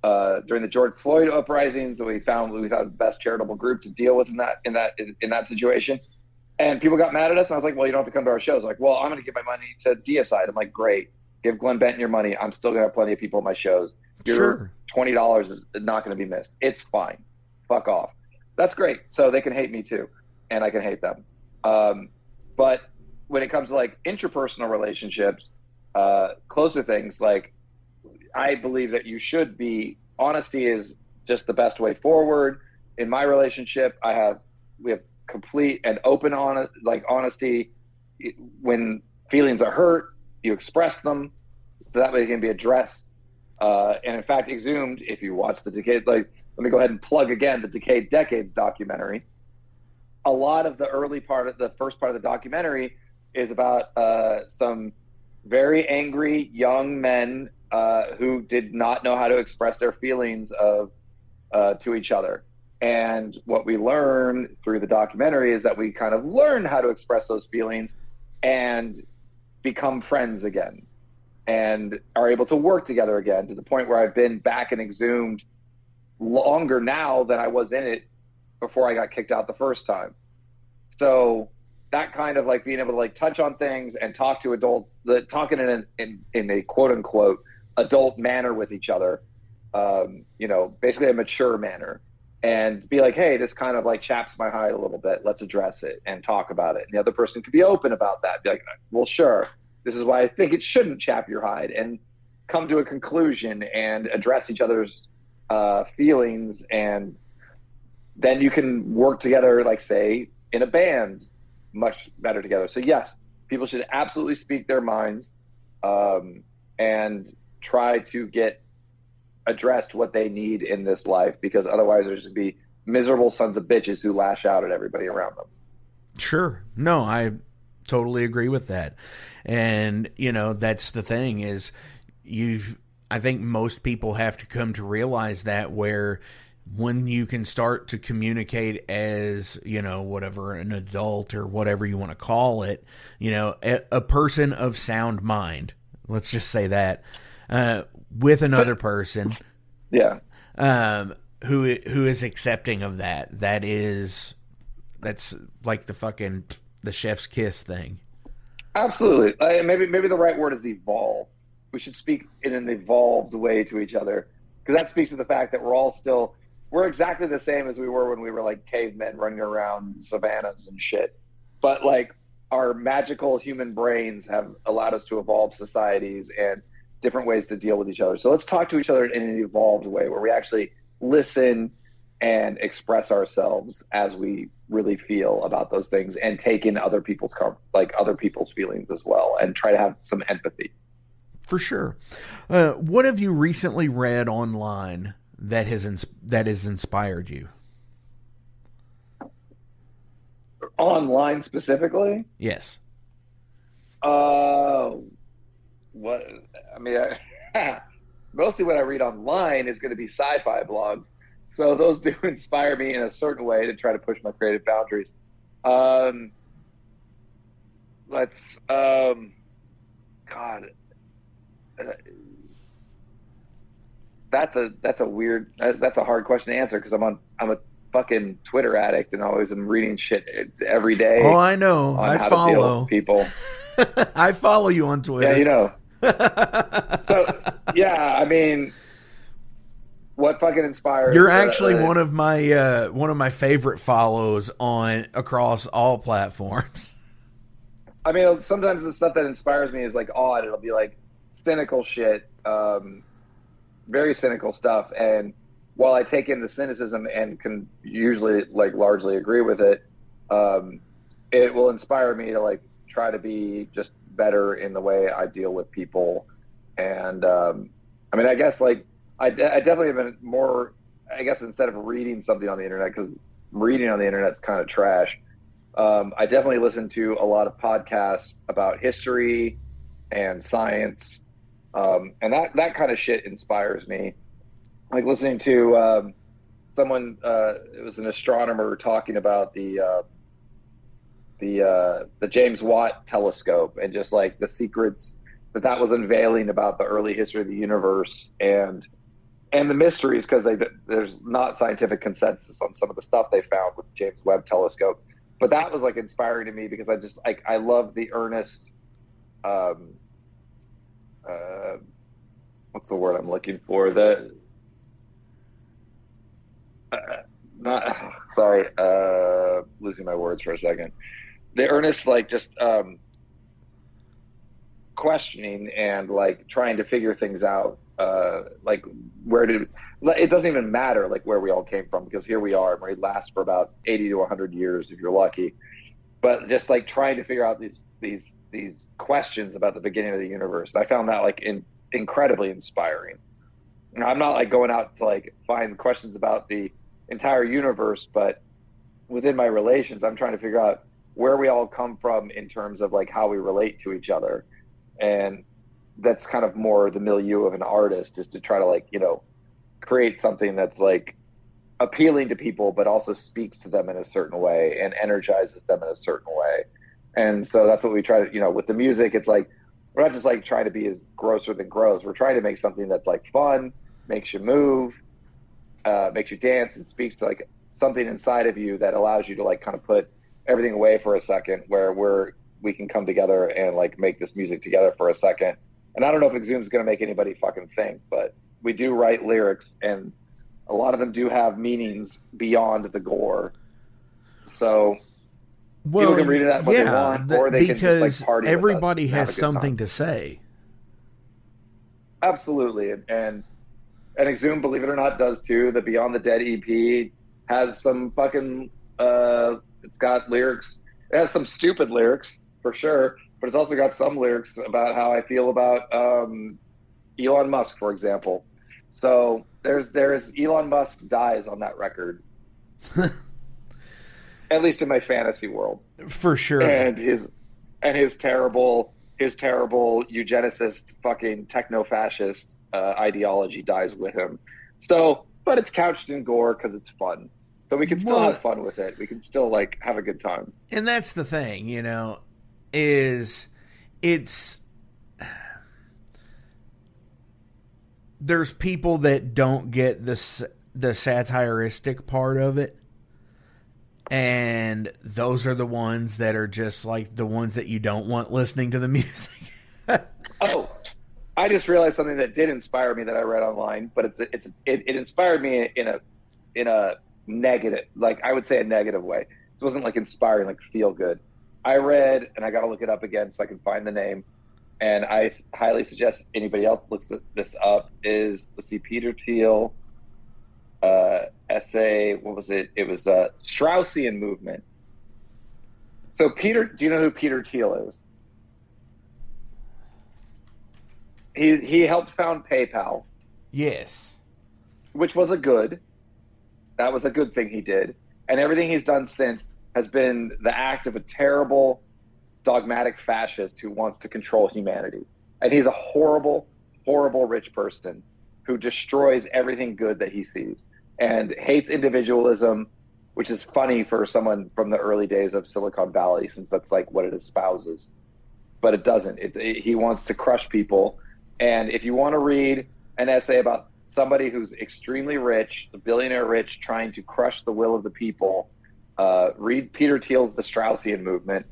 during the George Floyd uprisings, we found the best charitable group to deal with in that situation. And people got mad at us, and I was like, well, you don't have to come to our shows. Like, well, I'm going to give my money to Deicide. I'm like, great. Give Glenn Benton your money. I'm still going to have plenty of people at my shows. Your $20 is not going to be missed. It's fine. Fuck off. That's great. So they can hate me too, and I can hate them. But when it comes to like interpersonal relationships, closer things, like I believe that you should be, honesty is just the best way forward. In my relationship, we have complete and open honesty. When feelings are hurt, you express them, so that way they can be addressed. And in fact, Exhumed, if you watch the Decade, let me go ahead and plug again the Decade Decades documentary. A lot of the first part of the documentary is about some very angry young men who did not know how to express their feelings to each other. And what we learn through the documentary is that we kind of learn how to express those feelings and become friends again and are able to work together again, to the point where I've been back in Exhumed longer now than I was in it before I got kicked out the first time. So that kind of like being able to like touch on things and talk to adults, talking in a quote unquote adult manner with each other, basically a mature manner, and be like, hey, this kind of like chaps my hide a little bit. Let's address it and talk about it. And the other person could be open about that. Be like, well, sure. This is why I think it shouldn't chap your hide, and come to a conclusion and address each other's feelings. And then you can work together, like say in a band, much better together. So yes, people should absolutely speak their minds, and try to get addressed what they need in this life, because otherwise there's going to be miserable sons of bitches who lash out at everybody around them. Sure. No, I totally agree with that. And, that's the thing is I think most people have to come to realize that, where when you can start to communicate as, whatever, an adult or whatever you want to call it, a person of sound mind, let's just say that, with another person, yeah, who is accepting of that's like the chef's kiss thing. Absolutely. Maybe the right word is evolve. We should speak in an evolved way to each other, because that speaks to the fact that we're exactly the same as we were when we were like cavemen running around savannas and shit. But like our magical human brains have allowed us to evolve societies and different ways to deal with each other. So let's talk to each other in an evolved way, where we actually listen and express ourselves as we really feel about those things, and take in other people's feelings as well, and try to have some empathy. For sure. What have you recently read online that has inspired you? Online specifically? Yes. What? I mean, mostly what I read online is going to be sci-fi blogs. So those do inspire me in a certain way to try to push my creative boundaries. God, that's a hard question to answer because I'm a fucking Twitter addict and always am reading shit every day. Oh, I know. On I how follow to deal with people. I follow you on Twitter. Yeah, you know. So yeah, I mean, what fucking inspires? You're actually one of my favorite follows across all platforms. I mean, sometimes the stuff that inspires me is like odd. It'll be like cynical shit, very cynical stuff. And while I take in the cynicism and can usually like largely agree with it, it will inspire me to like try to be just better in the way I deal with people. And I mean, I guess like I definitely have been more, I guess, instead of reading something on the internet, because reading on the internet is kind of trash. I definitely listen to a lot of podcasts about history and science. And that kind of shit inspires me. Like listening to someone, it was an astronomer talking about the James Watt telescope and just like the secrets that was unveiling about the early history of the universe and the mysteries, because there's not scientific consensus on some of the stuff they found with the James Webb telescope. But that was like inspiring to me because I just like I love the earnest what's the word I'm looking for? Losing my words for a second. The earnest, like just questioning and like trying to figure things out. Like it doesn't even matter like where we all came from, because here we are and we last for about 80 to 100 years if you're lucky. But just like trying to figure out these questions about the beginning of the universe. And I found that like incredibly inspiring. You know, I'm not like going out to like find questions about the entire universe, but within my relations, I'm trying to figure out where we all come from in terms of like how we relate to each other. And that's kind of more the milieu of an artist, is to try to like, you know, create something that's like appealing to people, but also speaks to them in a certain way and energizes them in a certain way. And so that's what we try to, you know, with the music, it's like, we're not just like trying to be as grosser than gross. We're trying to make something that's like fun, makes you move, makes you dance, and speaks to like something inside of you that allows you to like kind of put everything away for a second, where we can come together and like make this music together for a second. And I don't know if Exhumed's going to make anybody fucking think, but we do write lyrics, and a lot of them do have meanings beyond the gore. So people can read it what they want, or they can just like party with us. Everybody has something to say. Absolutely, and Exhumed, believe it or not, does too. The Beyond the Dead EP has some fucking. It's got lyrics. It has some stupid lyrics for sure, but it's also got some lyrics about how I feel about Elon Musk, for example. So there's Elon Musk dies on that record. At least in my fantasy world. For sure. And his terrible eugenicist fucking techno-fascist ideology dies with him. So, but it's couched in gore because it's fun. So we can still have fun with it. We can still like have a good time. And that's the thing, you know, is there's people that don't get the satiristic part of it. And those are the ones that are just like the ones that you don't want listening to the music. Oh, I just realized something that did inspire me that I read online, but it inspired me in a negative, like I would say a negative way. It wasn't like inspiring, like feel good. I read, and I got to look it up again so I can find the name. And I highly suggest anybody else looks this up. Let's see, Peter Thiel. Essay, what was it? It was Straussian movement. So do you know who Peter Thiel is? he helped found PayPal, Yes. which was that was a good thing he did. And everything he's done since has been the act of a terrible, dogmatic fascist who wants to control humanity. And he's a horrible, horrible rich person who destroys everything good that he sees and hates individualism, which is funny for someone from the early days of Silicon Valley, since that's like what it espouses. But it doesn't. He wants to crush people. And if you want to read an essay about somebody who's extremely rich, a billionaire rich, trying to crush the will of the people, read Peter Thiel's The Straussian Movement.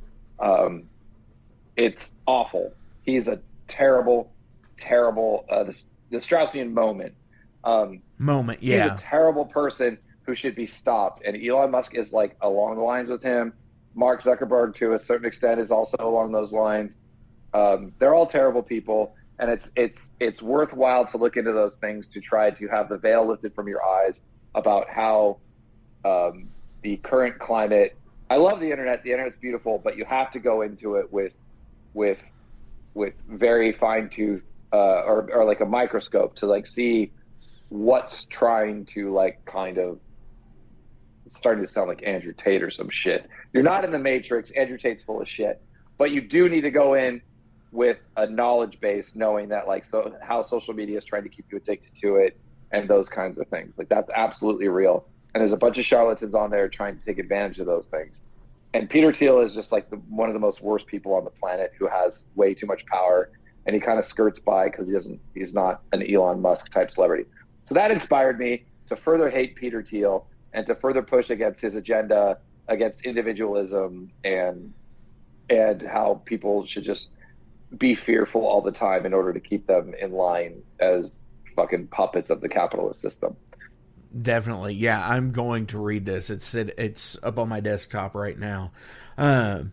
It's awful. He's a terrible, terrible, the Straussian moment. Moment, yeah. He's a terrible person who should be stopped. And Elon Musk is like along the lines with him. Mark Zuckerberg, to a certain extent, is also along those lines. They're all terrible people. And it's worthwhile to look into those things to try to have the veil lifted from your eyes about how the current climate. I love the internet. The internet's beautiful, but you have to go into it with very fine tooth or like a microscope to like see what's trying to like kind of. It's starting to sound like Andrew Tate or some shit. You're not in the Matrix. Andrew Tate's full of shit, but you do need to go in with a knowledge base, knowing that like so how social media is trying to keep you addicted to it and those kinds of things. Like that's absolutely real. And there's a bunch of charlatans on there trying to take advantage of those things. And Peter Thiel is just like one of the most worst people on the planet who has way too much power, and he kind of skirts by because he's not an Elon Musk type celebrity. So that inspired me to further hate Peter Thiel and to further push against his agenda, against individualism and how people should just be fearful all the time in order to keep them in line as fucking puppets of the capitalist system. Definitely. Yeah, I'm going to read this. It's up on my desktop right now. Got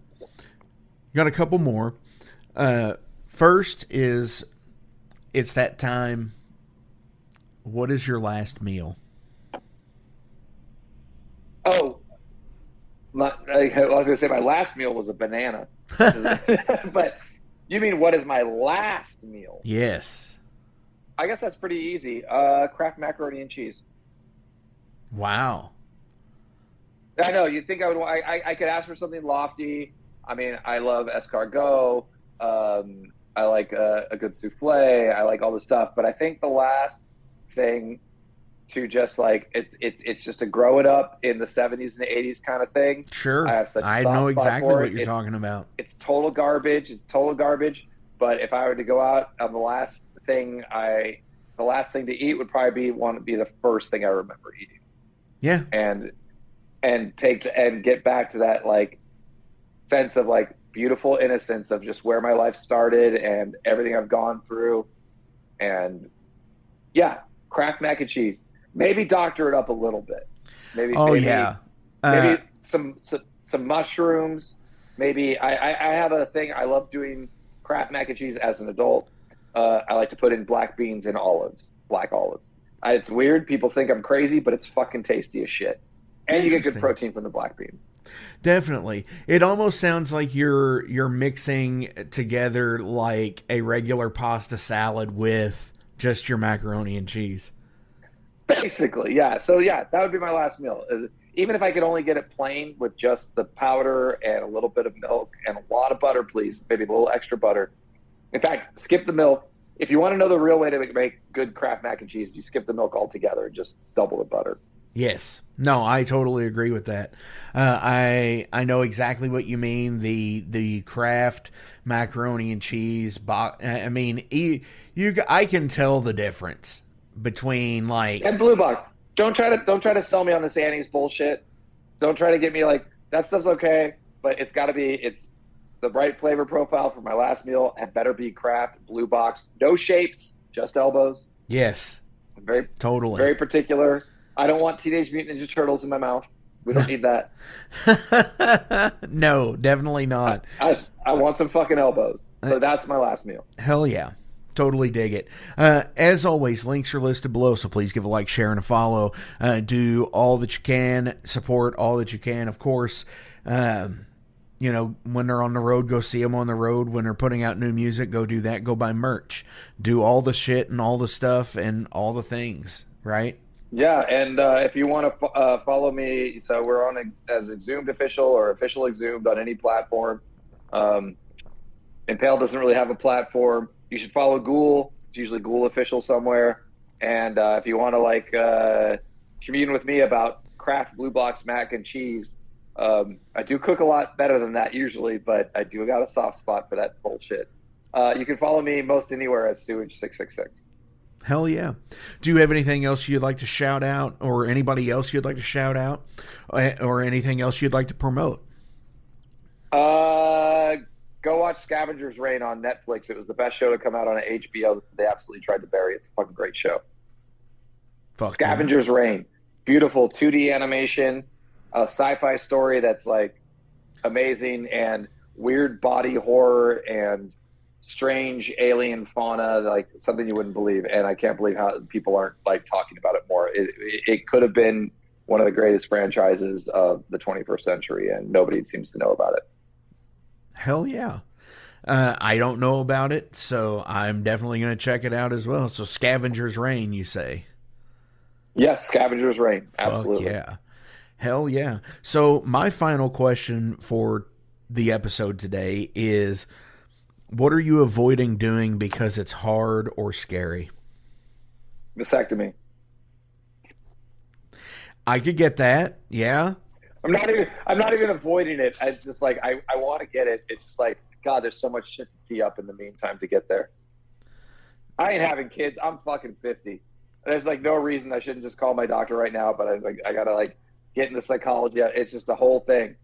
a couple more. First is, it's that time. What is your last meal? Oh, I was going to say my last meal was a banana. But you mean what is my last meal? Yes. I guess that's pretty easy. Kraft macaroni and cheese. Wow. I know. You'd think I would. I could ask for something lofty. I mean, I love escargot. I like a good souffle. I like all this stuff. But I think the last thing to just like it's just to grow it up in the 70s and the 80s kind of thing. Sure. I know exactly what you're talking about. It's total garbage. But if I were to go out on the last thing to eat would probably be the first thing I remember eating. Yeah. And get back to that like sense of like beautiful innocence of just where my life started and everything I've gone through. And yeah, Kraft mac and cheese. Maybe doctor it up a little bit. Maybe some mushrooms. Maybe I have a thing. I love doing Kraft mac and cheese as an adult. I like to put in black beans and black olives. It's weird. People think I'm crazy, but it's fucking tasty as shit. And you get good protein from the black beans. Definitely. It almost sounds like you're mixing together like a regular pasta salad with just your macaroni and cheese. Basically, yeah. So yeah, that would be my last meal. Even if I could only get it plain with just the powder and a little bit of milk and a lot of butter, please. Maybe a little extra butter. In fact, skip the milk. If you want to know the real way to make good Kraft mac and cheese, you skip the milk altogether and just double the butter. Yes. No, I totally agree with that. I know exactly what you mean. The Kraft macaroni and cheese. I mean, I can tell the difference between like and Blue Box. Don't try to sell me on this Annie's bullshit. Don't try to get me like that stuff's okay, but it's the right flavor profile for my last meal. It better be Kraft Blue Box. No shapes, just elbows. Yes. Very particular. I don't want Teenage Mutant Ninja Turtles in my mouth. We don't need that. No, definitely not. I want some fucking elbows. So that's my last meal. Hell yeah. Totally dig it. As always, links are listed below, so please give a like, share, and a follow. Do all that you can. Support all that you can, of course. when they're on the road, go see them on the road. When they're putting out new music, go do that. Go buy merch. Do all the shit and all the stuff and all the things, right? Yeah, and if you want to follow me, so we're on as Exhumed Official or Official Exhumed on any platform. Impale doesn't really have a platform. You should follow Ghoul. It's usually Ghoul Official somewhere. And if you want to commune with me about Kraft Blue Box mac and cheese, I do cook a lot better than that usually, but I do got a soft spot for that bullshit. You can follow me most anywhere as Sewage 666. Hell yeah. Do you have anything else you'd like to shout out, or anybody else you'd like to shout out, or anything else you'd like to promote? Go watch Scavenger's Reign on Netflix. It was the best show to come out on HBO. They absolutely tried to bury it. It's a fucking great show. Fuck Scavenger's Reign. Beautiful 2D animation, a sci-fi story that's like amazing, and weird body horror and strange alien fauna, like something you wouldn't believe. And I can't believe how people aren't like talking about it more. It could have been one of the greatest franchises of the 21st century, and nobody seems to know about it. Hell yeah. I don't know about it, so I'm definitely going to check it out as well. So Scavenger's Reign, you say? Yes, Scavenger's Reign. Absolutely. Fuck yeah. Hell yeah. So my final question for the episode today is, what are you avoiding doing because it's hard or scary? Vasectomy. I could get that. Yeah. I'm not even avoiding it. It's just like I want to get it. It's just like, God, there's so much shit to tee up in the meantime to get there. I ain't having kids. I'm fucking 50. There's like no reason I shouldn't just call my doctor right now, but I gotta like get into psychology. It's just a whole thing.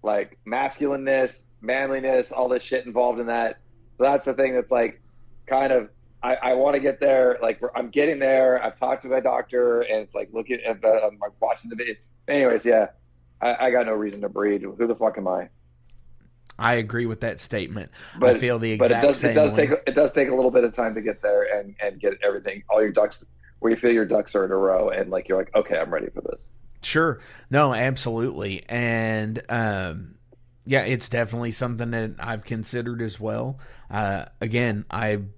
Like masculineness, manliness, all this shit involved in that. So that's the thing that's like kind of I want to get there. Like I'm getting there. I've talked to my doctor, and it's like looking at I'm like watching the video. Anyways, yeah. I got no reason to breed. Who the fuck am I? I agree with that statement. But I feel the exact same way. It does take a little bit of time to get there and get everything, all your ducks, where you feel your ducks are in a row, and like you're like, okay, I'm ready for this. Sure. No, absolutely. And yeah, it's definitely something that I've considered as well. Again, I'm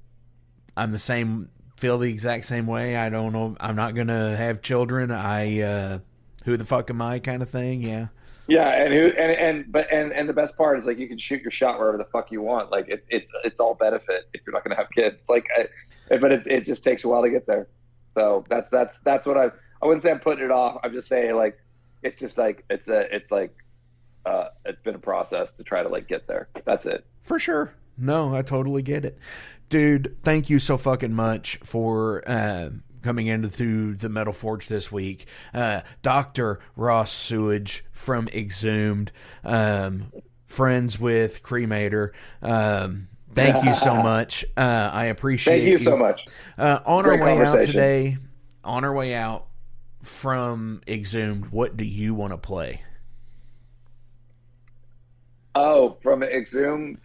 the same, feel the exact same way. I don't know. I'm not going to have children. Who the fuck am I kind of thing. Yeah. Yeah. And the best part is like, you can shoot your shot wherever the fuck you want. Like it's all benefit if you're not going to have kids. Like, but it just takes a while to get there. So that's what I wouldn't say I'm putting it off. I'm just saying like, it's just like, it's been a process to try to like get there. That's it. For sure. No, I totally get it. Dude, thank you so fucking much for, coming into the Metal Forge this week. Dr. Ross Sewage from Exhumed, friends with Cremator. Thank you so much. I appreciate Thank you so much. On our way out today, on our way out from Exhumed, what do you want to play? Oh, from Exhumed,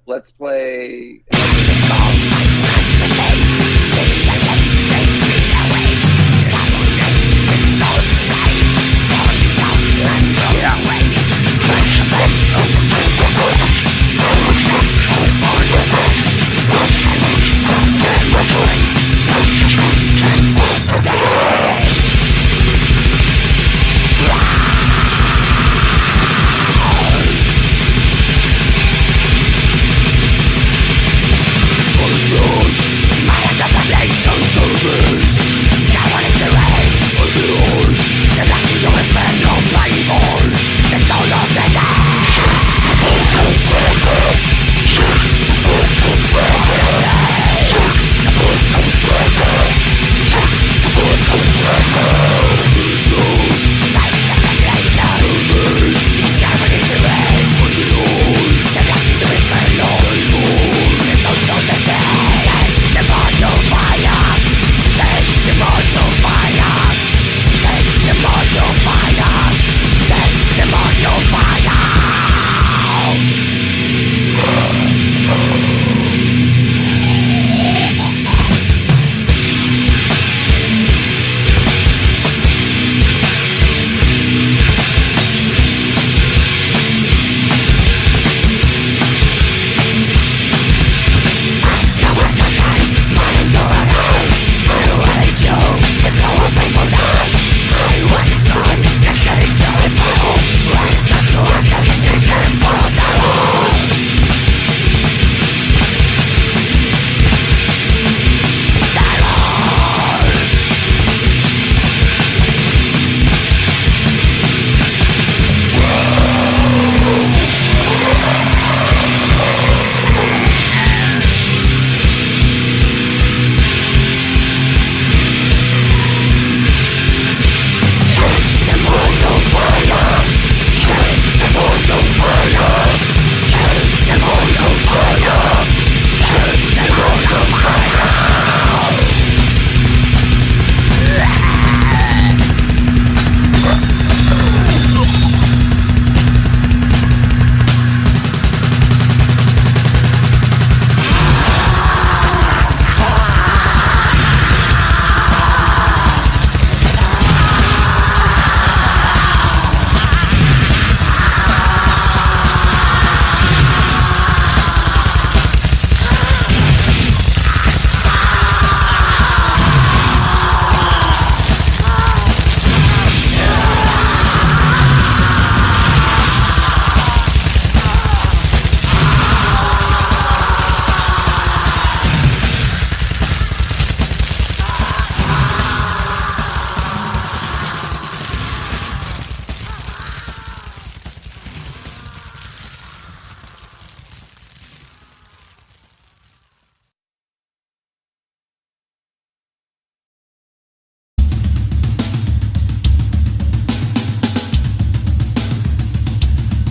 let's play...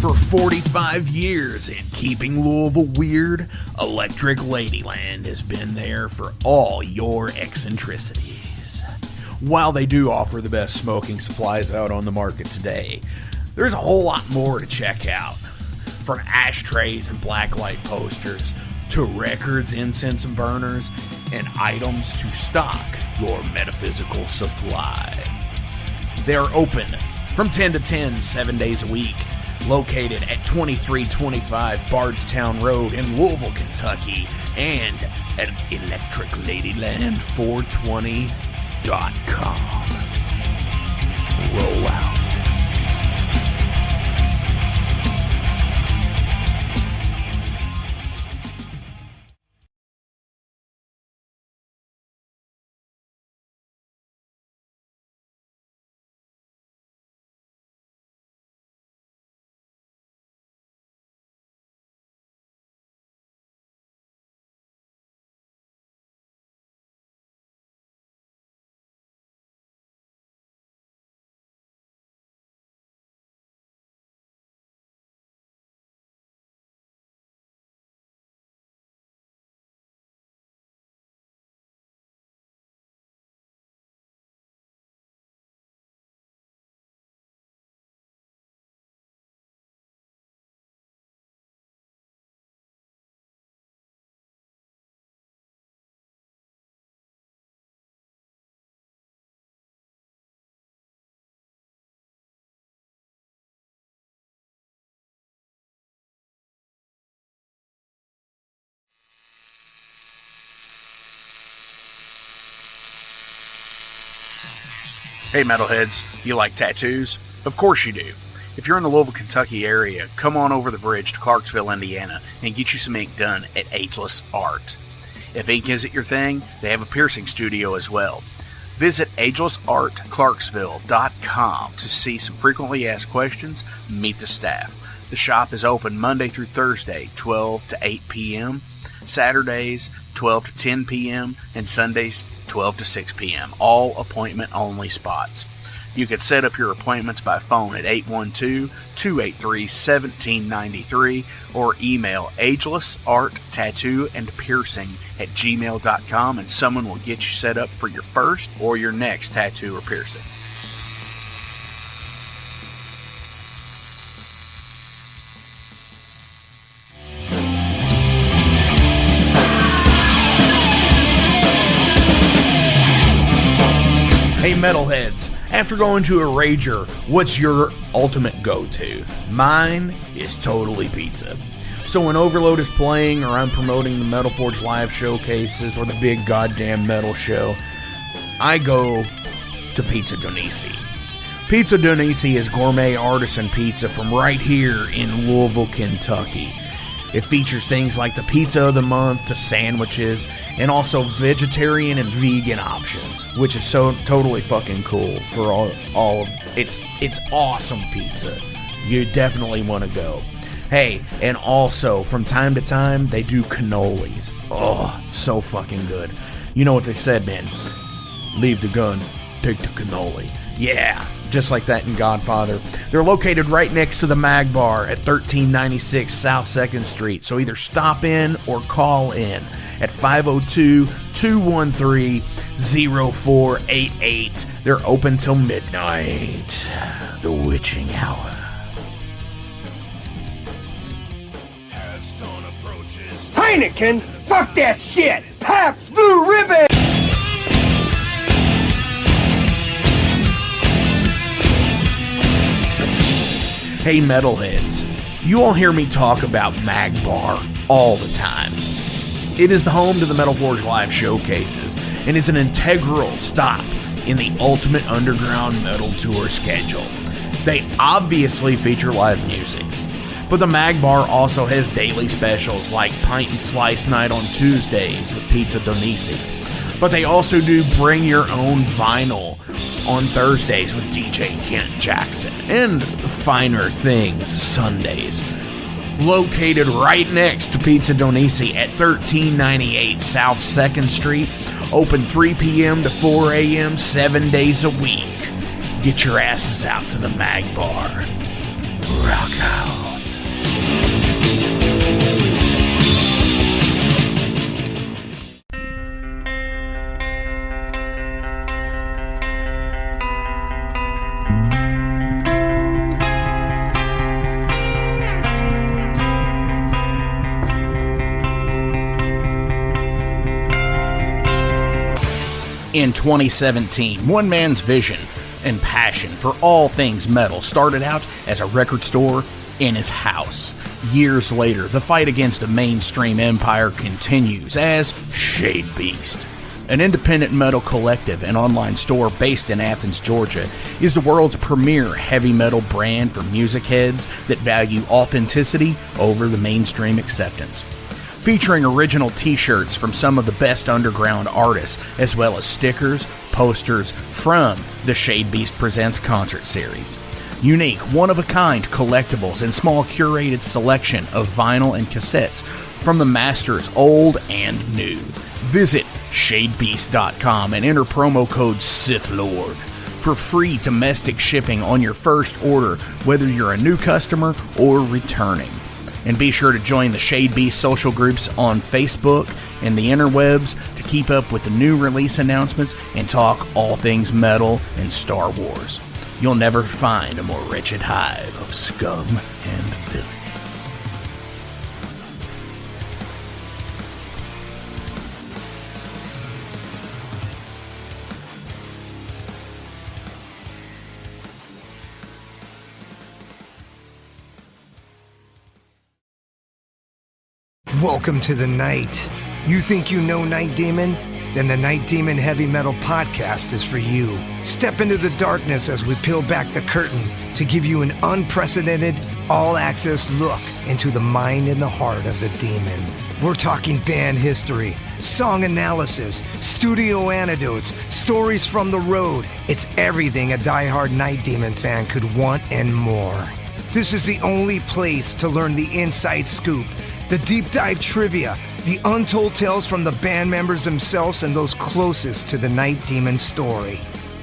For 45 years and keeping Louisville weird, Electric Ladyland has been there for all your eccentricities. While they do offer the best smoking supplies out on the market today, there's a whole lot more to check out. From ashtrays and blacklight posters, to records, incense and burners, and items to stock your metaphysical supply. They're open from 10 to 10, 7 days a week, located at 2325 Bardstown Road in Louisville, Kentucky, and at electricladyland420.com. Roll out. Hey metalheads, you like tattoos? Of course you do. If you're in the Louisville, Kentucky area, come on over the bridge to Clarksville, Indiana, and get you some ink done at Ageless Art. If ink isn't your thing, they have a piercing studio as well. Visit agelessartclarksville.com to see some frequently asked questions, meet the staff. The shop is open Monday through Thursday, 12 to 8 p.m., Saturdays, 12 to 10 p.m., and Sundays, 12 to 6 p.m., all appointment-only spots. You can set up your appointments by phone at 812-283-1793 or email agelessarttattooandpiercing@gmail.com and someone will get you set up for your first or your next tattoo or piercing. Hey metalheads, after going to a rager, what's your ultimate go-to? Mine is totally pizza. So when Overload is playing or I'm promoting the Metal Forge live showcases or the big goddamn metal show, I go to Pizza DoNisi. Pizza DoNisi is gourmet artisan pizza from right here in Louisville, Kentucky. It features things like the pizza of the month, to sandwiches, and also vegetarian and vegan options, which is so totally fucking cool for all of it's awesome pizza. You definitely want to go. Hey, and also from time to time they do cannolis. Oh, so fucking good. You know what they said, man? Leave the gun, take the cannoli. Yeah, just like that in Godfather. They're located right next to the Mag Bar at 1396 South 2nd Street. So either stop in or call in at 502-213-0488. They're open till midnight. The witching hour. Heineken? Fuck that shit! Pabst Blue Ribbon! Hey metalheads, you all hear me talk about Mag Bar all the time. It is the home to the Metal Forge live showcases and is an integral stop in the ultimate underground metal tour schedule. They obviously feature live music, but the Mag Bar also has daily specials like Pint and Slice Night on Tuesdays with Pizza DoNisi. But they also do Bring Your Own Vinyl on Thursdays with DJ Kent Jackson, and Finer Things Sundays. Located right next to Pizza DoNisi at 1398 South 2nd Street, open 3 p.m. to 4 a.m. 7 days a week. Get your asses out to the Mag Bar. Rock out. In 2017, one man's vision and passion for all things metal started out as a record store in his house. Years later, the fight against a mainstream empire continues as Shadebeast. An independent metal collective and online store based in Athens, Georgia, is the world's premier heavy metal brand for music heads that value authenticity over the mainstream acceptance. Featuring original t-shirts from some of the best underground artists, as well as stickers, posters from the Shadebeast Presents concert series. Unique, one-of-a-kind collectibles and small curated selection of vinyl and cassettes from the masters old and new. Visit shadebeast.com and enter promo code SithLord for free domestic shipping on your first order, whether you're a new customer or returning. And be sure to join the Shadebeast social groups on Facebook and the interwebs to keep up with the new release announcements and talk all things metal and Star Wars. You'll never find a more wretched hive of scum and filth. Welcome to the night. You think you know Night Demon? Then the Night Demon Heavy Metal Podcast is for you. Step into the darkness as we peel back the curtain to give you an unprecedented, all-access look into the mind and the heart of the demon. We're talking band history, song analysis, studio anecdotes, stories from the road. It's everything a diehard Night Demon fan could want and more. This is the only place to learn the inside scoop, the deep dive trivia, the untold tales from the band members themselves and those closest to the Night Demon story.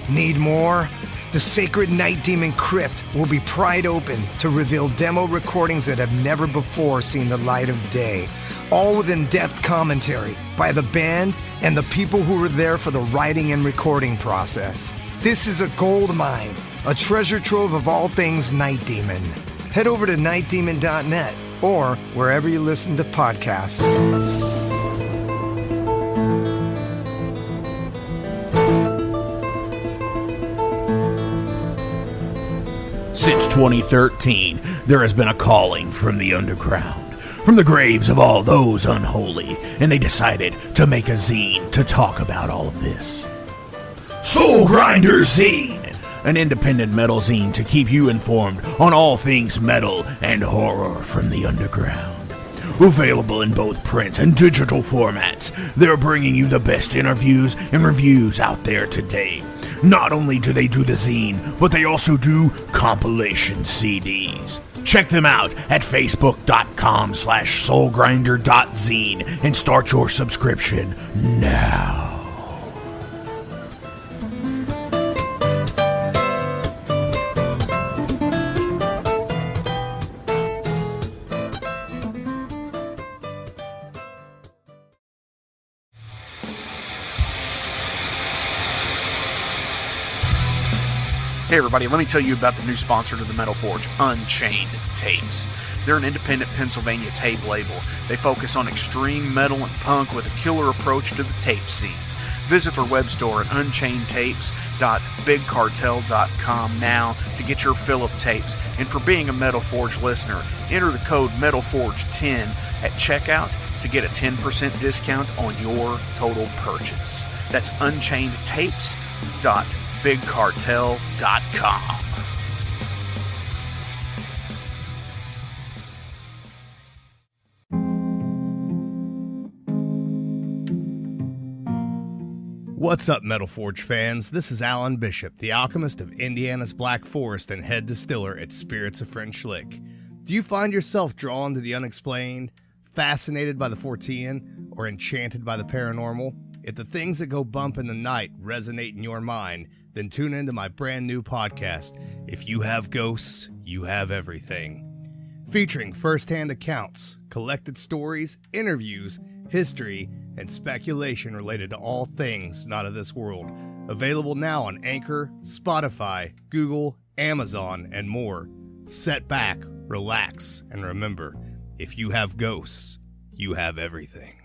Need more? The sacred Night Demon Crypt will be pried open to reveal demo recordings that have never before seen the light of day, all with in-depth commentary by the band and the people who were there for the writing and recording process. This is a gold mine, a treasure trove of all things Night Demon. Head over to nightdemon.net or wherever you listen to podcasts. Since 2013, there has been a calling from the underground, from the graves of all those unholy, and they decided to make a zine to talk about all of this. Soul Grinder Zine! An independent metal zine to keep you informed on all things metal and horror from the underground. Available in both print and digital formats, they're bringing you the best interviews and reviews out there today. Not only do they do the zine, but they also do compilation CDs. Check them out at facebook.com/soulgrinder.zine and start your subscription now. Hey everybody, let me tell you about the new sponsor to the Metal Forge, Unchained Tapes. They're an independent Pennsylvania tape label. They focus on extreme metal and punk with a killer approach to the tape scene. Visit their web store at unchainedtapes.bigcartel.com now to get your fill of tapes. And for being a Metal Forge listener, enter the code METALFORGE10 at checkout to get a 10% discount on your total purchase. That's unchainedtapes.bigcartel.com. What's up, Metal Forge fans? This is Alan Bishop, the alchemist of Indiana's Black Forest and head distiller at Spirits of French Lick. Do you find yourself drawn to the unexplained, fascinated by the Fortean, or enchanted by the paranormal? If the things that go bump in the night resonate in your mind, then tune into my brand new podcast, If You Have Ghosts, You Have Everything. Featuring first-hand accounts, collected stories, interviews, history, and speculation related to all things not of this world. Available now on Anchor, Spotify, Google, Amazon, and more. Sit back, relax, and remember, if you have ghosts, you have everything.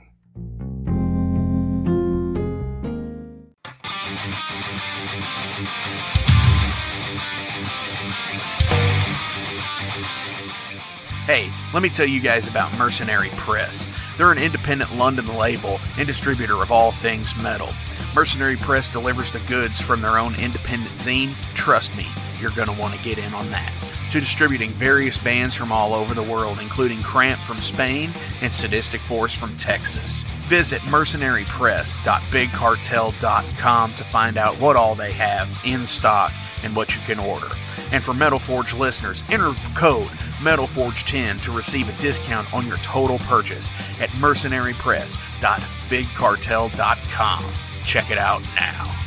Hey, let me tell you guys about Mercenary Press. They're an independent London label and distributor of all things metal. Mercenary Press delivers the goods from their own independent zine. Trust me, you're going to want to get in on that. To distributing various bands from all over the world, including Cramp from Spain and Sadistic Force from Texas. Visit mercenarypress.bigcartel.com to find out what all they have in stock and what you can order. And for Metal Forge listeners, enter code METALFORGE10 to receive a discount on your total purchase at mercenarypress.bigcartel.com. Check it out now.